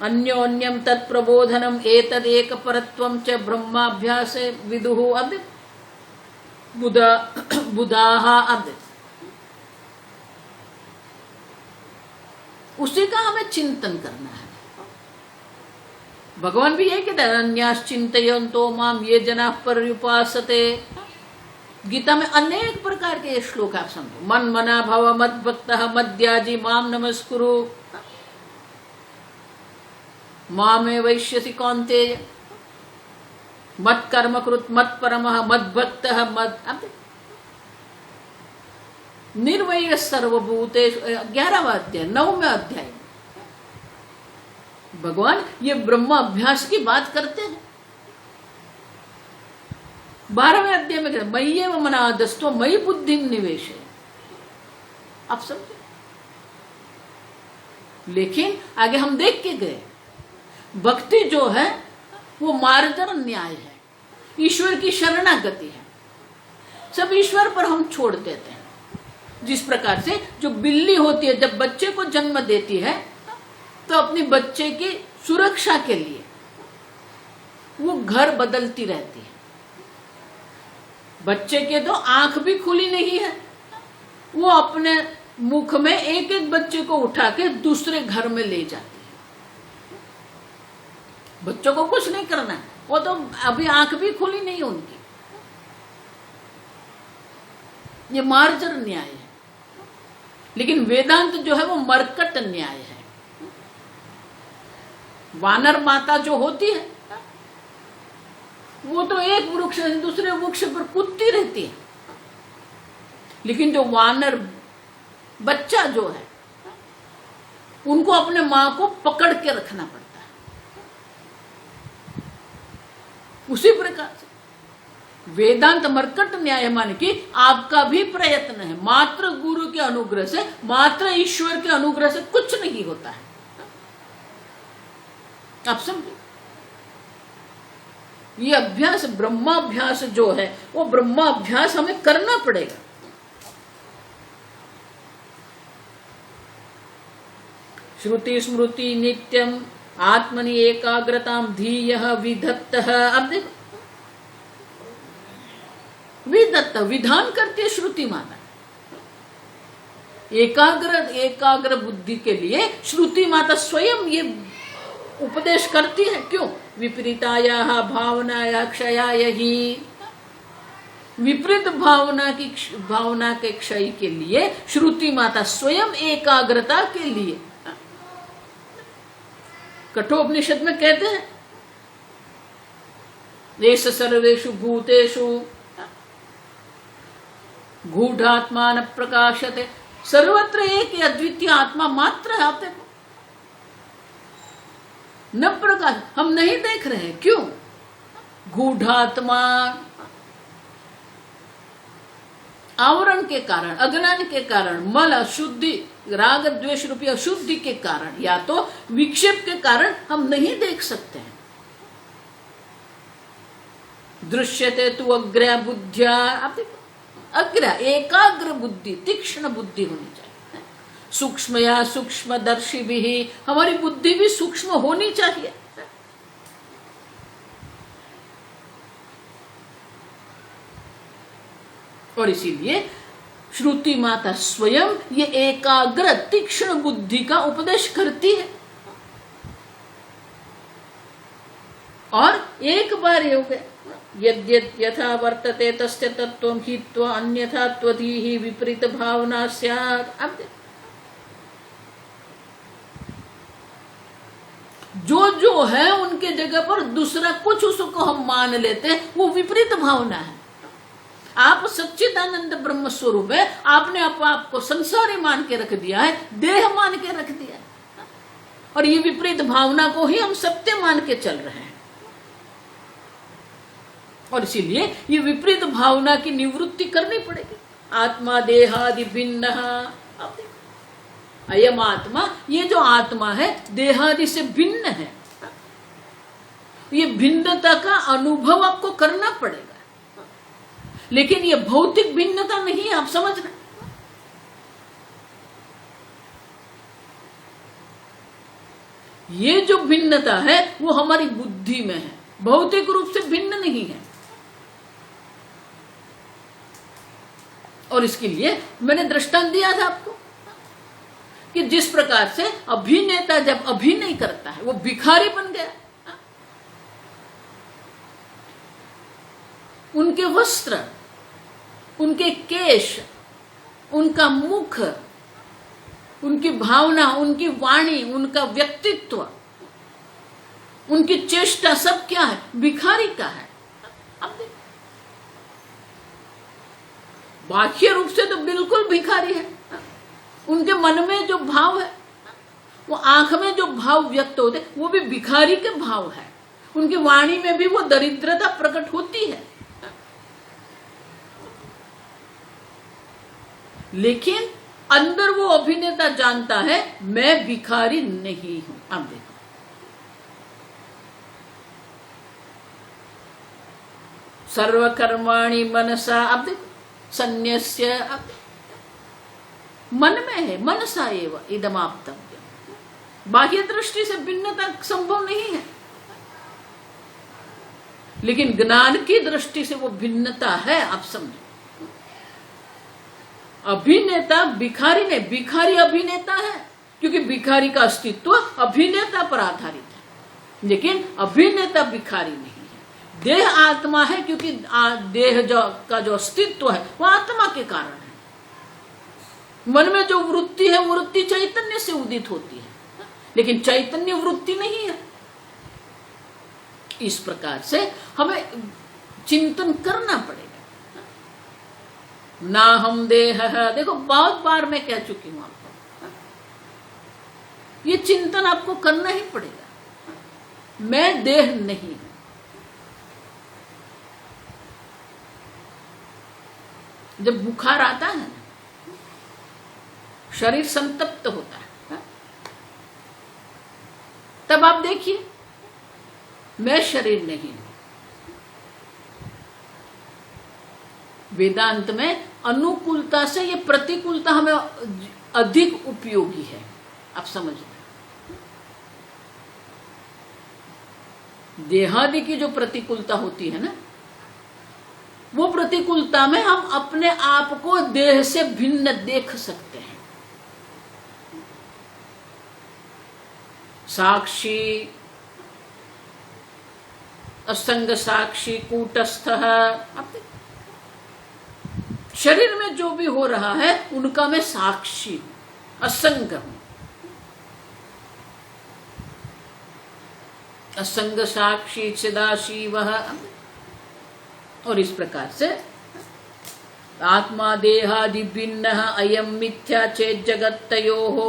अन्योन्यम तत्प्रबोधनम एतदेक परत्वम च ब्रह्माभ्यासे विदुः। अब बुधाः, अब उसी का हमें चिंतन करना है। भगवान भी यही कहते हैं अन्याश्चिन्तयन्तो माम ये जनाः पर्युपासते। गीता में अनेक प्रकार के श्लोक आप समझो। मन मना भव मद भक्तः मद्याजी माम नमस्कुरु मामे वैश्यसि कौन्तेय मत कर्म कृत मत परमः मद भक्तः मद। निर्वैर सर्वभूतेषु 11वां अध्याय 9वें अध्याय भगवान ये ब्रह्म अभ्यास की बात करते हैं। 12वें अध्याय में कहते मय्येव मनादस्तो मयि बुद्धिं निवेशय। आप समझे, लेकिन आगे हम देख के गए भक्ति जो है वो मार्जन न्याय है, ईश्वर की शरणागति है। सब ईश्वर पर हम छोड़ देते हैं। जिस प्रकार से जो बिल्ली होती है जब बच्चे को जन्म देती है तो अपनी बच्चे की सुरक्षा के लिए वो घर बदलती रहती है। बच्चे के तो आंख भी खुली नहीं है, वो अपने मुख में एक एक बच्चे को उठा के दूसरे घर में ले जाती है। बच्चों को कुछ नहीं करना है, वो तो अभी आंख भी खुली नहीं उनकी। ये मार्जर न्याय है। लेकिन वेदांत जो है वो मरकट न्याय है। वानर माता जो होती है वो तो एक वृक्ष से दूसरे वृक्ष पर कूदती रहती है, लेकिन जो वानर बच्चा जो है उनको अपने मां को पकड़ के रखना पड़ता है। उसी प्रकार से वेदांत मरकट न्याय मान की आपका भी प्रयत्न है। मात्र गुरु के अनुग्रह से, मात्र ईश्वर के अनुग्रह से कुछ नहीं होता है। आप समझे, ये अभ्यास ब्रह्माभ्यास जो है वो ब्रह्माभ्यास हमें करना पड़ेगा। श्रुति स्मृति नित्यम आत्मनि एकाग्रताम धीयः विधत्तः। अब देखो, विधत्त विधान करती है श्रुति माता। एकाग्र बुद्धि के लिए श्रुति माता स्वयं ये उपदेश करती है। क्यों? विपरीताया भावनाया क्षयाय ही। विपरीत भावना के क्षय के लिए श्रुति माता स्वयं एकाग्रता के लिए, कठोपनिषद में कहते हैं एष सर्वेषु भूतेषु गूढ़ात्मा न प्रकाशते। सर्वत्र एक अद्वितीय आत्मा मात्र है। आप देखो, न प्रकाश, हम नहीं देख रहे हैं। क्यों? गूढ़ात्मा, आवरण के कारण, अज्ञान के कारण, मल अशुद्धि, राग द्वेष रूपी अशुद्धि के कारण, या तो विक्षेप के कारण हम नहीं देख सकते हैं। दृश्यते तु अग्र बुद्धिया। अग्र, एकाग्र बुद्धि, तीक्ष्ण बुद्धि होनी चाहिए। सूक्ष्म या सूक्ष्मदर्शी भी, हमारी बुद्धि भी सूक्ष्म होनी चाहिए। और इसीलिए श्रुति माता स्वयं ये एकाग्र तीक्ष्ण बुद्धि का उपदेश करती है। और एक बार ये हो गया, यद्यत् यथा वर्तते तस्य तत्त्वं हित्वा अन्यथा त्वधीहि विपरीत भावना स्यात्। अब जो है उनके जगह पर दूसरा कुछ उसको हम मान लेते हैं, वो विपरीत भावना है। आप सच्चिदानंद ब्रह्म स्वरूप है, आपने आपको संसारी मान के रख दिया है, देह मान के रख दिया है, और ये विपरीत भावना को ही हम सत्य मान के चल रहे हैं। और इसीलिए ये विपरीत भावना की निवृत्ति करनी पड़ेगी। आत्मा देहादि भिन्न, अयम आत्मा, ये जो आत्मा है देहादि से भिन्न है। ये भिन्नता का अनुभव आपको करना पड़ेगा, लेकिन ये भौतिक भिन्नता नहीं है, आप समझ रहे। ये जो भिन्नता है वो हमारी बुद्धि में है, भौतिक रूप से भिन्न नहीं है। और इसके लिए मैंने दृष्टांत दिया था आपको कि जिस प्रकार से अभिनेता जब अभिनय करता है वो भिखारी बन गया। उनके वस्त्र, उनके केश, उनका मुख, उनकी भावना, उनकी वाणी, उनका व्यक्तित्व, उनकी चेष्टा सब क्या है? भिखारी का है। अब बाह्य रूप से तो बिल्कुल भिखारी है। उनके मन में जो भाव है, वो आंख में जो भाव व्यक्त होते वो भी भिखारी के भाव है। उनकी वाणी में भी वो दरिद्रता प्रकट होती है। लेकिन अंदर वो अभिनेता जानता है मैं भिखारी नहीं हूं। अब देखो, सर्वकर्माणि मनसा, अब देखो, संन्यस्य, अब मन में है, मनसा एव इदमाप्तव्यम्। बाह्य दृष्टि से भिन्नता संभव नहीं है, लेकिन ज्ञान की दृष्टि से वो भिन्नता है। आप समझो, अभिनेता भिखारी नहीं, भिखारी अभिनेता है, क्योंकि भिखारी का अस्तित्व अभिनेता पर आधारित है, लेकिन अभिनेता भिखारी नहीं है। देह आत्मा है, क्योंकि देह का जो अस्तित्व है वो आत्मा के कारण है। मन में जो वृत्ति है, वृत्ति चैतन्य से उदित होती है, लेकिन चैतन्य वृत्ति नहीं है। इस प्रकार से हमें चिंतन करना पड़ेगा। ना हम देह है, देखो बहुत बार मैं कह चुकी हूं आपको, ये चिंतन आपको करना ही पड़ेगा। मैं देह नहीं हूं। जब बुखार आता है, शरीर संतप्त होता है, तब आप देखिए मैं शरीर नहीं हूं। वेदांत में अनुकूलता से ये प्रतिकूलता हमें अधिक उपयोगी है। आप समझ रहे, देहादि की जो प्रतिकूलता होती है ना, वो प्रतिकूलता में हम अपने आप को देह से भिन्न देख सकते हैं। साक्षी असंग साक्षी कूटस्थ। शरीर में जो भी हो रहा है उनका मैं साक्षी हूं, असंग हूं। असंग साक्षी सदाशिव। और इस प्रकार से आत्मा देहादि भिन्न अयम मिथ्या चेत जगत्तयोः।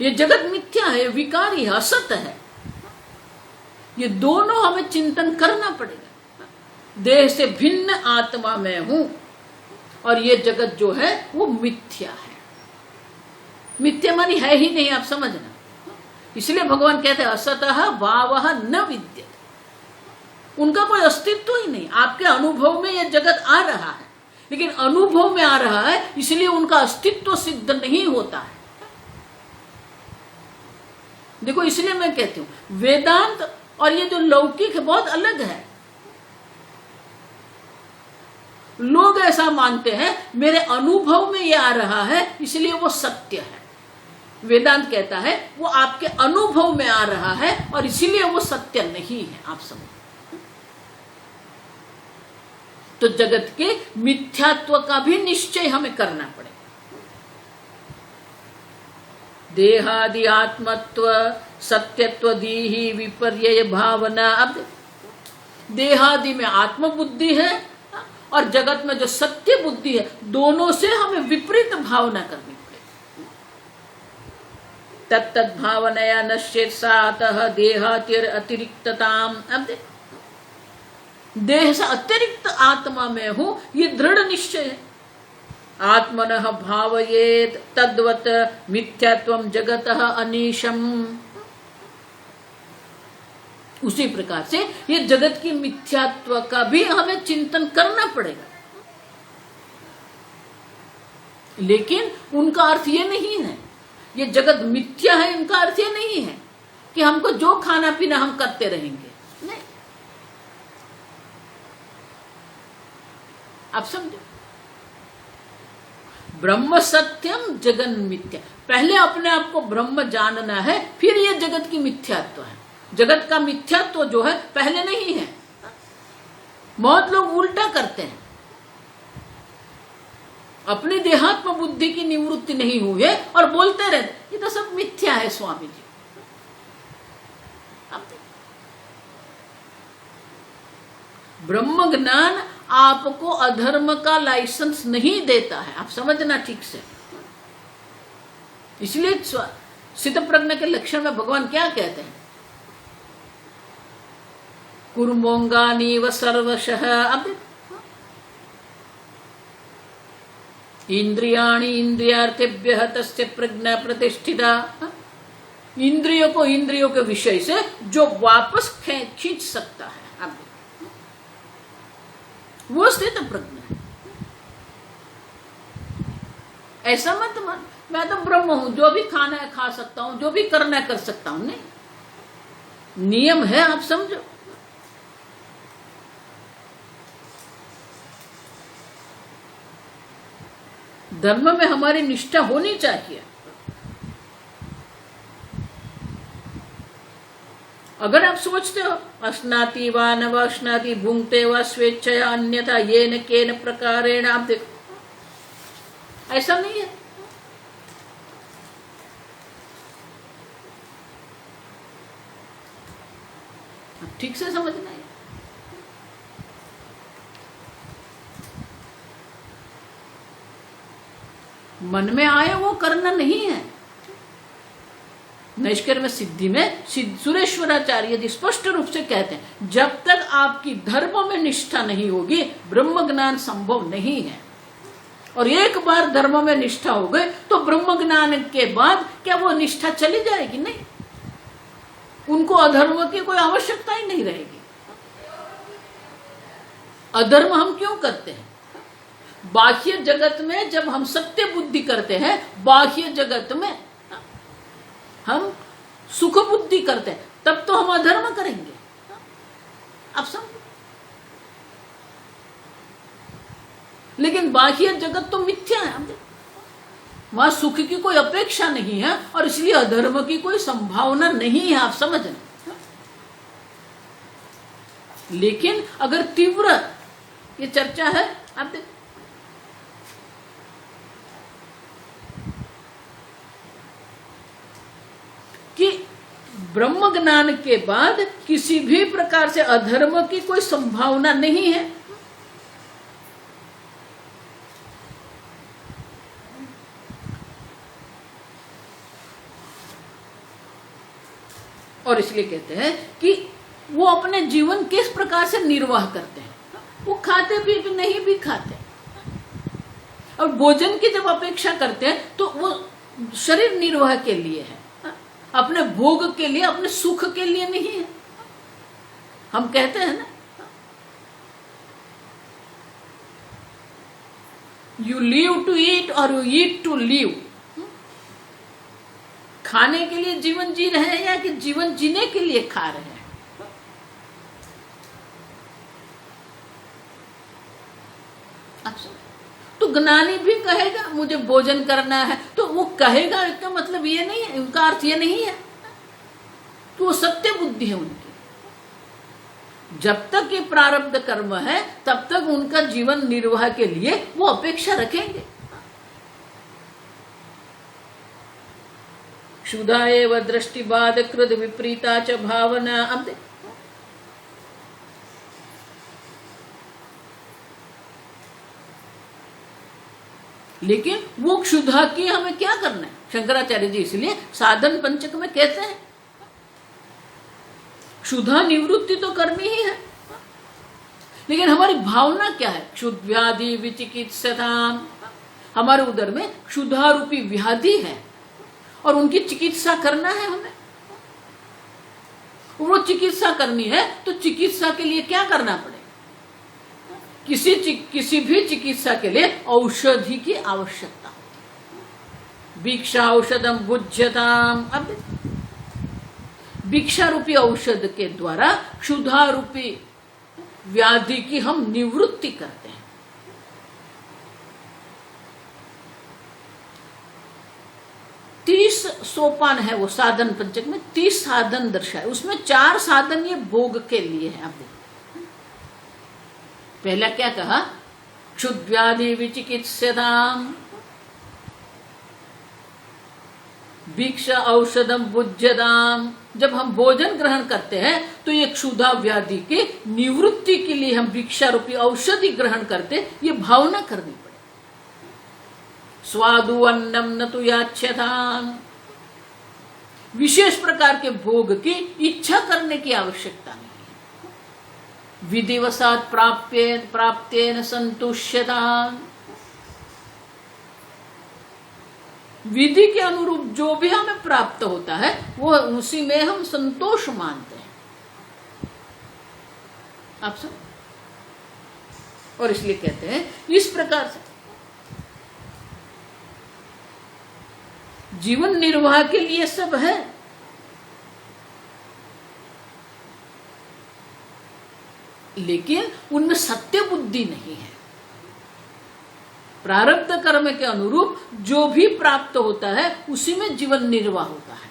ये जगत मिथ्या है, विकारी है, असत है। ये दोनों हमें चिंतन करना पड़ेगा। देह से भिन्न आत्मा में हूं और ये जगत जो है वो मिथ्या है। मिथ्या मानी है ही नहीं, आप समझना। इसलिए भगवान कहते हैं असतः भावः न विद्यते। उनका कोई अस्तित्व ही नहीं। आपके अनुभव में यह जगत आ रहा है, लेकिन अनुभव में आ रहा है इसलिए उनका अस्तित्व सिद्ध नहीं होता है। देखो, इसलिए मैं कहती हूं वेदांत और ये जो लौकिक है बहुत अलग है। लोग ऐसा मानते हैं मेरे अनुभव में ये आ रहा है इसलिए वो सत्य है। वेदांत कहता है वो आपके अनुभव में आ रहा है और इसीलिए वो सत्य नहीं है। आप समझ। तो जगत के मिथ्यात्व का भी निश्चय हमें करना पड़ेगा। देहादि आत्मत्व सत्यत्व दीहि विपर्यय भावना। अब देहादि में आत्मबुद्धि है और जगत में जो सत्य बुद्धि है, दोनों से हमें विपरीत भावना करनी पड़ेगी। तत्तद भावनया नश्येत् सातः देहातिर अतिरिक्तताम। अब देह से अतिरिक्त आत्मा में हूं, ये दृढ़ निश्चय है। आत्मनः भावयेत् तद्वत् मिथ्यात्वं जगतः अनीशम। उसी प्रकार से ये जगत की मिथ्यात्व का भी हमें चिंतन करना पड़ेगा। लेकिन उनका अर्थ ये नहीं है ये जगत मिथ्या है, इनका अर्थ ये नहीं है कि हमको जो खाना पीना हम करते रहेंगे। नहीं, आप समझो। ब्रह्म सत्यम जगन मिथ्या। पहले अपने आप को ब्रह्म जानना है, फिर ये जगत की मिथ्यात्व है। जगत का मिथ्यात्व जो है पहले नहीं है। बहुत लोग उल्टा करते हैं। अपनी देहात्म बुद्धि की निवृत्ति नहीं हुई है और बोलते रहते ये तो सब मिथ्या है स्वामी जी। ब्रह्म ज्ञान आपको अधर्म का लाइसेंस नहीं देता है। आप समझना ठीक से। इसलिए सिद्ध प्रज्ञा के लक्षण में भगवान क्या कहते हैं? कुर्मोंगानीव सर्वशः। अब इंद्रियाणि इंद्रियार्थेभ्यः तस्य प्रज्ञा प्रतिष्ठिता। इंद्रियों को इंद्रियों के विषय से जो वापस खींच सकता है, अब वो स्थित प्रज्ञा है। ऐसा मत मान मैं तो ब्रह्म हूं, जो भी खाना है खा सकता हूं, जो भी करना है कर सकता हूं। नहीं, नियम है, आप समझो। धर्म में हमारी निष्ठा होनी चाहिए। अगर आप सोचते हो अश्नाति व न अश्नाति भुंगते व स्वेच्छया अन्यथा ये न केन प्रकारेण, आप देखो ऐसा नहीं है। ठीक से समझना है। मन में आए वो करना नहीं है। नैष्कर्म्य सिद्धि में सुरेश्वराचार्य जी स्पष्ट रूप से कहते हैं जब तक आपकी धर्म में निष्ठा नहीं होगी ब्रह्म ज्ञान संभव नहीं है। और एक बार धर्म में निष्ठा हो गई तो ब्रह्म ज्ञान के बाद क्या वो निष्ठा चली जाएगी? नहीं, उनको अधर्म की कोई आवश्यकता ही नहीं रहेगी। अधर्म हम क्यों करते हैं? बाह्य जगत में जब हम सत्य बुद्धि करते हैं, बाह्य जगत में हम सुख बुद्धि करते हैं, तब तो हम अधर्म करेंगे। आप समझो। लेकिन बाह्य जगत तो मिथ्या है, वहां सुख की कोई अपेक्षा नहीं है और इसलिए अधर्म की कोई संभावना नहीं है। आप समझ रहे? लेकिन अगर तीव्र, ये चर्चा है आप देख, कि ब्रह्म ज्ञान के बाद किसी भी प्रकार से अधर्म की कोई संभावना नहीं है। और इसलिए कहते हैं कि वो अपने जीवन किस प्रकार से निर्वाह करते हैं। वो खाते भी नहीं भी खाते, और भोजन की जब अपेक्षा करते हैं तो वो शरीर निर्वाह के लिए है, अपने भोग के लिए, अपने सुख के लिए नहीं है। हम कहते हैं ना, यू लिव टू ईट और यू ईट टू लिव। खाने के लिए जीवन जी रहे हैं या कि जीवन जीने के लिए खा रहे हैं। अच्छा, तो ज्ञानी भी कहेगा मुझे भोजन करना है, तो वो कहेगा, इसका मतलब ये नहीं है, उनका अर्थ ये नहीं है कि वो सत्य बुद्धि है उनकी। जब तक ये प्रारब्ध कर्म है तब तक उनका जीवन निर्वाह के लिए वो अपेक्षा रखेंगे। क्षुधा एव दृष्टिबाध कृत विपरीता च भावना। अब लेकिन वो क्षुधा की हमें क्या करना है? शंकराचार्य जी इसलिए साधन पंचक में कहते हैं क्षुधा निवृत्ति तो करनी ही है, लेकिन हमारी भावना क्या है? क्षुद्व्याधि विचिकित्सताम, हमारे उदर में क्षुधा रूपी व्याधि है और उनकी चिकित्सा करना है हमें। वो चिकित्सा करनी है तो चिकित्सा के लिए क्या करना पड़ेगा? किसी भी चिकित्सा के लिए औषधि की आवश्यकता होती है। भिक्षा औषधम भुज्यताम। अब भिक्षा रूपी औषध के द्वारा क्षुधा रूपी व्याधि की हम निवृत्ति करते हैं। 30 सोपान है वो साधन पंचक में, 30 साधन दर्शाए, उसमें 4 साधन ये भोग के लिए है। आप पहला क्या कहा? क्षुद्व्याधि विचिकित्सताम, भिक्षा औषधम भुज्यताम। जब हम भोजन ग्रहण करते हैं तो ये क्षुधा व्याधि के निवृत्ति के लिए हम भिक्षा रूपी औषधि ग्रहण करते, ये भावना करनी पड़े। स्वादु अन्नम न तु याच्छताम, विशेष प्रकार के भोग की इच्छा करने की आवश्यकता नहीं है। विधिवसात प्राप्तेन संतुष्यताम, विधि के अनुरूप जो भी हमें प्राप्त होता है वो उसी में हम संतोष मानते हैं। आप सब, और इसलिए कहते हैं इस प्रकार से जीवन निर्वाह के लिए सब है, लेकिन उनमें सत्य बुद्धि नहीं है। प्रारब्ध कर्म के अनुरूप जो भी प्राप्त होता है उसी में जीवन निर्वाह होता है।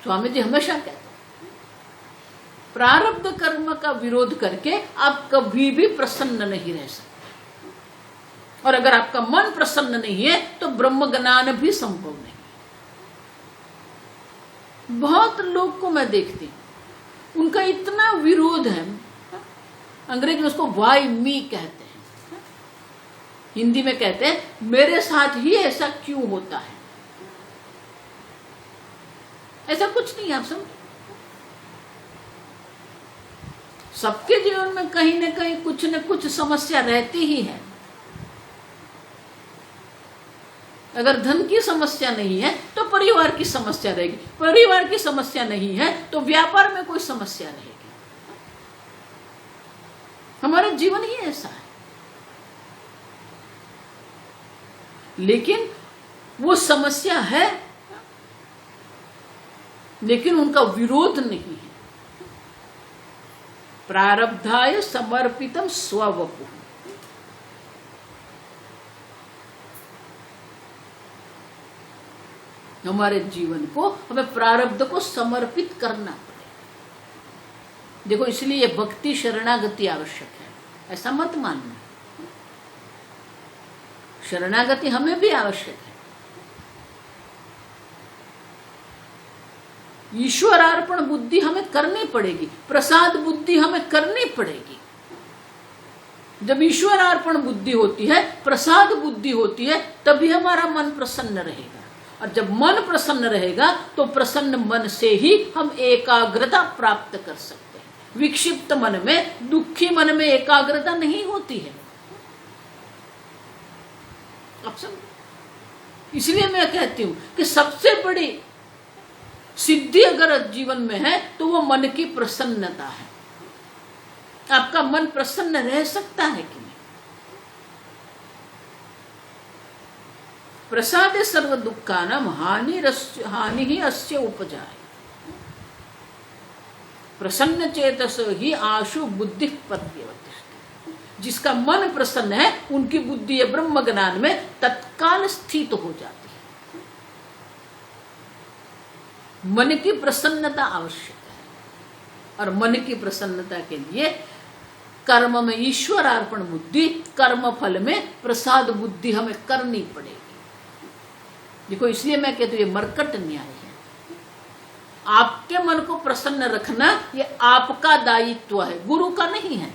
स्वामी जी हमेशा कहते हैं प्रारब्ध कर्म का विरोध करके आप कभी भी प्रसन्न नहीं रह सकते, और अगर आपका मन प्रसन्न नहीं है तो ब्रह्म ज्ञान भी संभव नहीं। बहुत लोग को मैं देखती हूं, उनका इतना विरोध है, अंग्रेजी में उसको वाई मी कहते हैं, हिंदी में कहते हैं मेरे साथ ही ऐसा क्यों होता है। ऐसा कुछ नहीं, आप समझे, सबके जीवन में कहीं न कहीं कुछ न कुछ समस्या रहती ही है। अगर धन की समस्या नहीं है तो परिवार की समस्या रहेगी, परिवार की समस्या नहीं है तो व्यापार में कोई समस्या रहेगी। हमारा जीवन ही ऐसा है, लेकिन वो समस्या है, लेकिन उनका विरोध नहीं है। प्रारब्धाय समर्पितम स्ववपु, हमारे जीवन को हमें प्रारब्ध को समर्पित करना पड़ेगा। देखो इसलिए भक्ति शरणागति आवश्यक है, ऐसा मत मानना। शरणागति हमें भी आवश्यक है। ईश्वरार्पण बुद्धि हमें करनी पड़ेगी, प्रसाद बुद्धि हमें करनी पड़ेगी। जब ईश्वरार्पण बुद्धि होती है, प्रसाद बुद्धि होती है, तभी हमारा मन प्रसन्न रहेगा। और जब मन प्रसन्न रहेगा तो प्रसन्न मन से ही हम एकाग्रता प्राप्त कर सकते हैं। विक्षिप्त मन में, दुखी मन में एकाग्रता नहीं होती है। आप समझ? इसलिए मैं कहती हूं कि सबसे बड़ी सिद्धि अगर जीवन में है तो वो मन की प्रसन्नता है। आपका मन प्रसन्न रह सकता है कि नहीं? प्रसादे सर्व दुःखानां हानि ही अस्य उपजाय। प्रसन्न चेतस ही आशु बुद्धि पर्यवतिष्ठति। जिसका मन प्रसन्न है उनकी बुद्धि ब्रह्म ज्ञान में तत्काल स्थित हो जाती है। मन की प्रसन्नता आवश्यक है, और मन की प्रसन्नता के लिए कर्म में ईश्वरार्पण बुद्धि, कर्म फल में प्रसाद बुद्धि हमें करनी पड़ेगी। देखो इसलिए मैं कहती हूँ ये मरकट न्याय है। आपके मन को प्रसन्न रखना ये आपका दायित्व है, गुरु का नहीं है।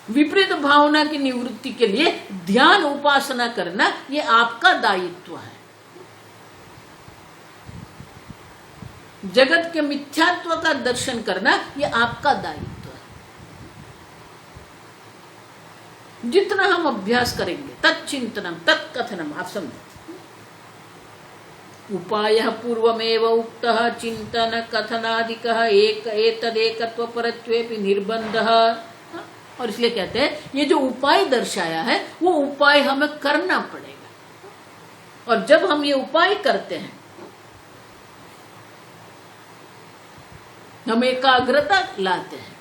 विपरीत भावना की निवृत्ति के लिए ध्यान उपासना करना ये आपका दायित्व है। जगत के मिथ्यात्व का दर्शन करना ये आपका दायित्व है। जितना हम अभ्यास करेंगे तत्चिंतनम तत्कथनम, आप समझो। उपायः पूर्वमेव उक्तः चिंतन कथनादिकः एतदेकत्व परत्वेपि निर्बन्धः। और इसलिए कहते हैं ये जो उपाय दर्शाया है वो उपाय हमें करना पड़ेगा। और जब हम ये उपाय करते हैं हम एकाग्रता लाते हैं।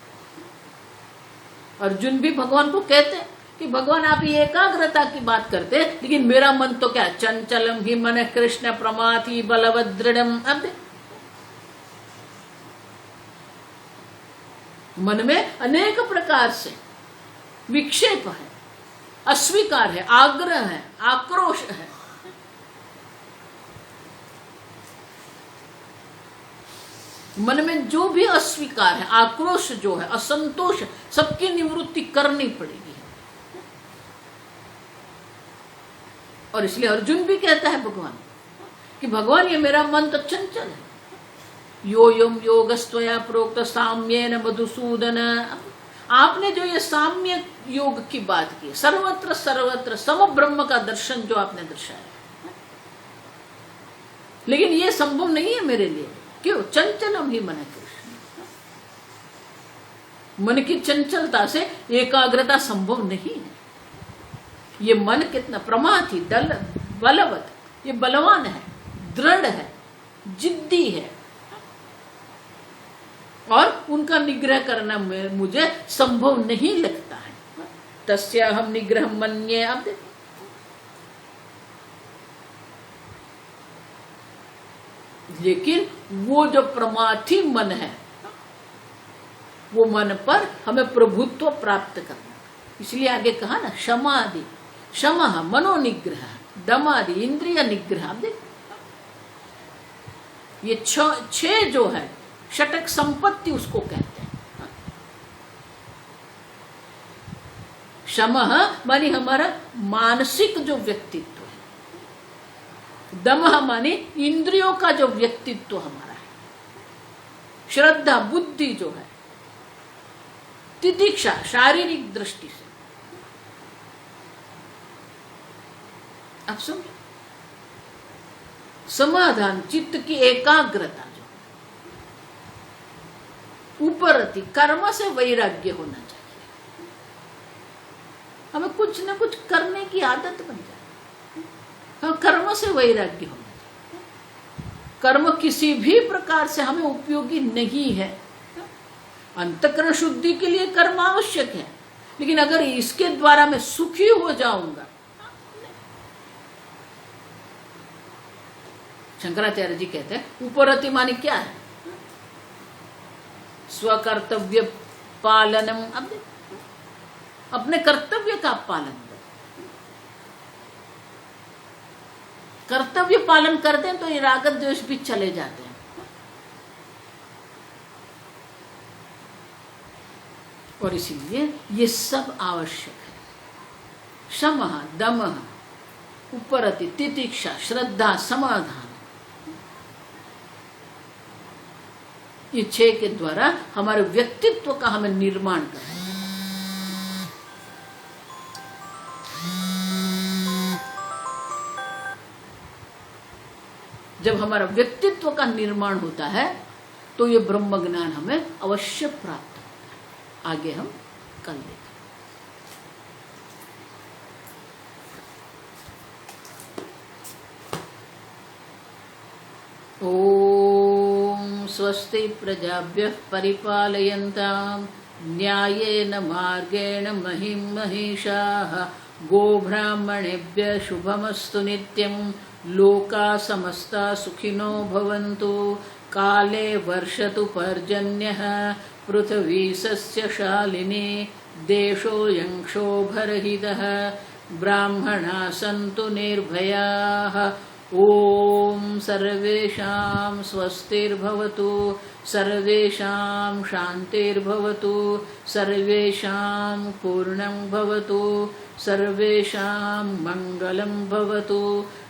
अर्जुन भी भगवान को कहते हैं कि भगवान आप ये एकाग्रता की बात करते हैं, लेकिन मेरा मन तो क्या चंचलम ही मन कृष्ण प्रमाथि बलवदृढ़म। अब मन में अनेक प्रकार से विक्षेप है, अस्वीकार है, आग्रह है, आक्रोश है। मन में जो भी अस्वीकार है, आक्रोश जो है, असंतोष, सबकी निवृत्ति करनी पड़ेगी। और इसलिए अर्जुन भी कहता है भगवान कि भगवान ये मेरा मन तो चंचल है। योयम योगस्त्वया प्रोक्त साम्येन मधुसूदन। आपने जो ये साम्य योग की बात की, सर्वत्र सर्वत्र सम ब्रह्म का दर्शन जो आपने दर्शाया, लेकिन ये संभव नहीं है मेरे लिए। क्यों? चंचलम ही मन कृष्ण। मन की चंचलता से एकाग्रता संभव नहीं है। ये मन कितना प्रमाथी बलवत, ये बलवान है, दृढ़ है, जिद्दी है, और उनका निग्रह करना मुझे संभव नहीं लगता है। तस्या हम निग्रह मन्ये। अब देखो लेकिन वो जो प्रमाथी मन है वो मन पर हमें प्रभुत्व प्राप्त करना। इसलिए आगे कहा ना क्षमादि, क्षमा मनोनिग्रह, दमादि इंद्रिय निग्रह। देख ये छह जो है षटक संपत्ति उसको कहते हैं। क्षमा मानी हमारा मानसिक जो व्यक्तित्व है, दमः माने इंद्रियों का जो व्यक्तित्व हमारा है, श्रद्धा बुद्धि जो है, तितिक्षा शारीरिक दृष्टि से। आप समझो, समाधान चित्त की एकाग्रता जो उपरति कर्म से वैराग्य होना चाहिए। हमें कुछ न कुछ करने की आदत बन जाए। हम कर्म से वैराग्य होना चाहिए। कर्म किसी भी प्रकार से हमें उपयोगी नहीं है। अंतःकरण शुद्धि के लिए कर्म आवश्यक है, लेकिन अगर इसके द्वारा मैं सुखी हो जाऊंगा। शंकराचार्य जी कहते हैं उपरति माने क्या है? स्वकर्तव्य पालनम, अपने कर्तव्य का पालन करो। कर्तव्य पालन करते हैं तो ये राग द्वेष भी चले जाते हैं। और इसीलिए ये सब आवश्यक है। शमः, दमः, उपरति, तितिक्षा, श्रद्धा, समाधान, ये 6 के द्वारा हमारे व्यक्तित्व का हमें निर्माण करना है। जब हमारा व्यक्तित्व का निर्माण होता है तो ये ब्रह्म ज्ञान हमें अवश्य प्राप्त होता है। आगे हम कल देखें। ओम स्वस्ति प्रजाभ्यः परिपालयन्तां न्यायेन मार्गेण महिं महिषाः गोब्राह्मणेभ्यः शुभमस्तु नित्यं लोका समस्ता सुखिनो भवन्तु काले वर्षतु पर्जन्यः पृथिवी सस्यशालिनी देशोऽयं क्षोभरहितः ब्राह्मणाः सन्तु निर्भयाः ओम सर्वेषां स्वस्तिर्भवतु सर्वेषां शान्तिर्भवतु सर्वेषां पूर्णं भवतु सर्वेषां मङ्गलं भवतु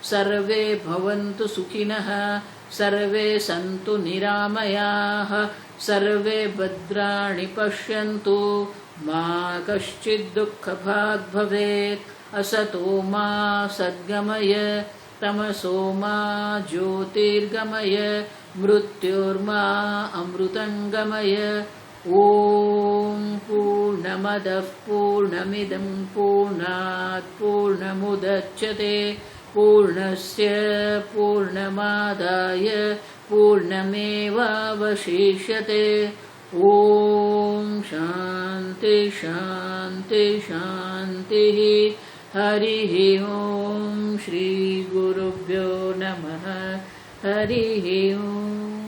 सर्वे भवन्तु सुखिनः सर्वे सन्तु निरामयाः सर्वे भद्राणि पश्यन्तु मा कश्चित् दुःखभाग् भवेत् असतो मा सद्गमय तमसो मा ज्योतिर्गमय मृत्योर्मा अमृतंगमय ओम पूर्णमदः पूर्णमिदं पूर्णात् पूर्णमुदच्यते पूर्णस्य पूर्णमादाय पूर्णमेवावशिष्यते ओम शांति शांति शांतिः हरिः ओम श्री गुरुभ्यो नमः हरिः ओम।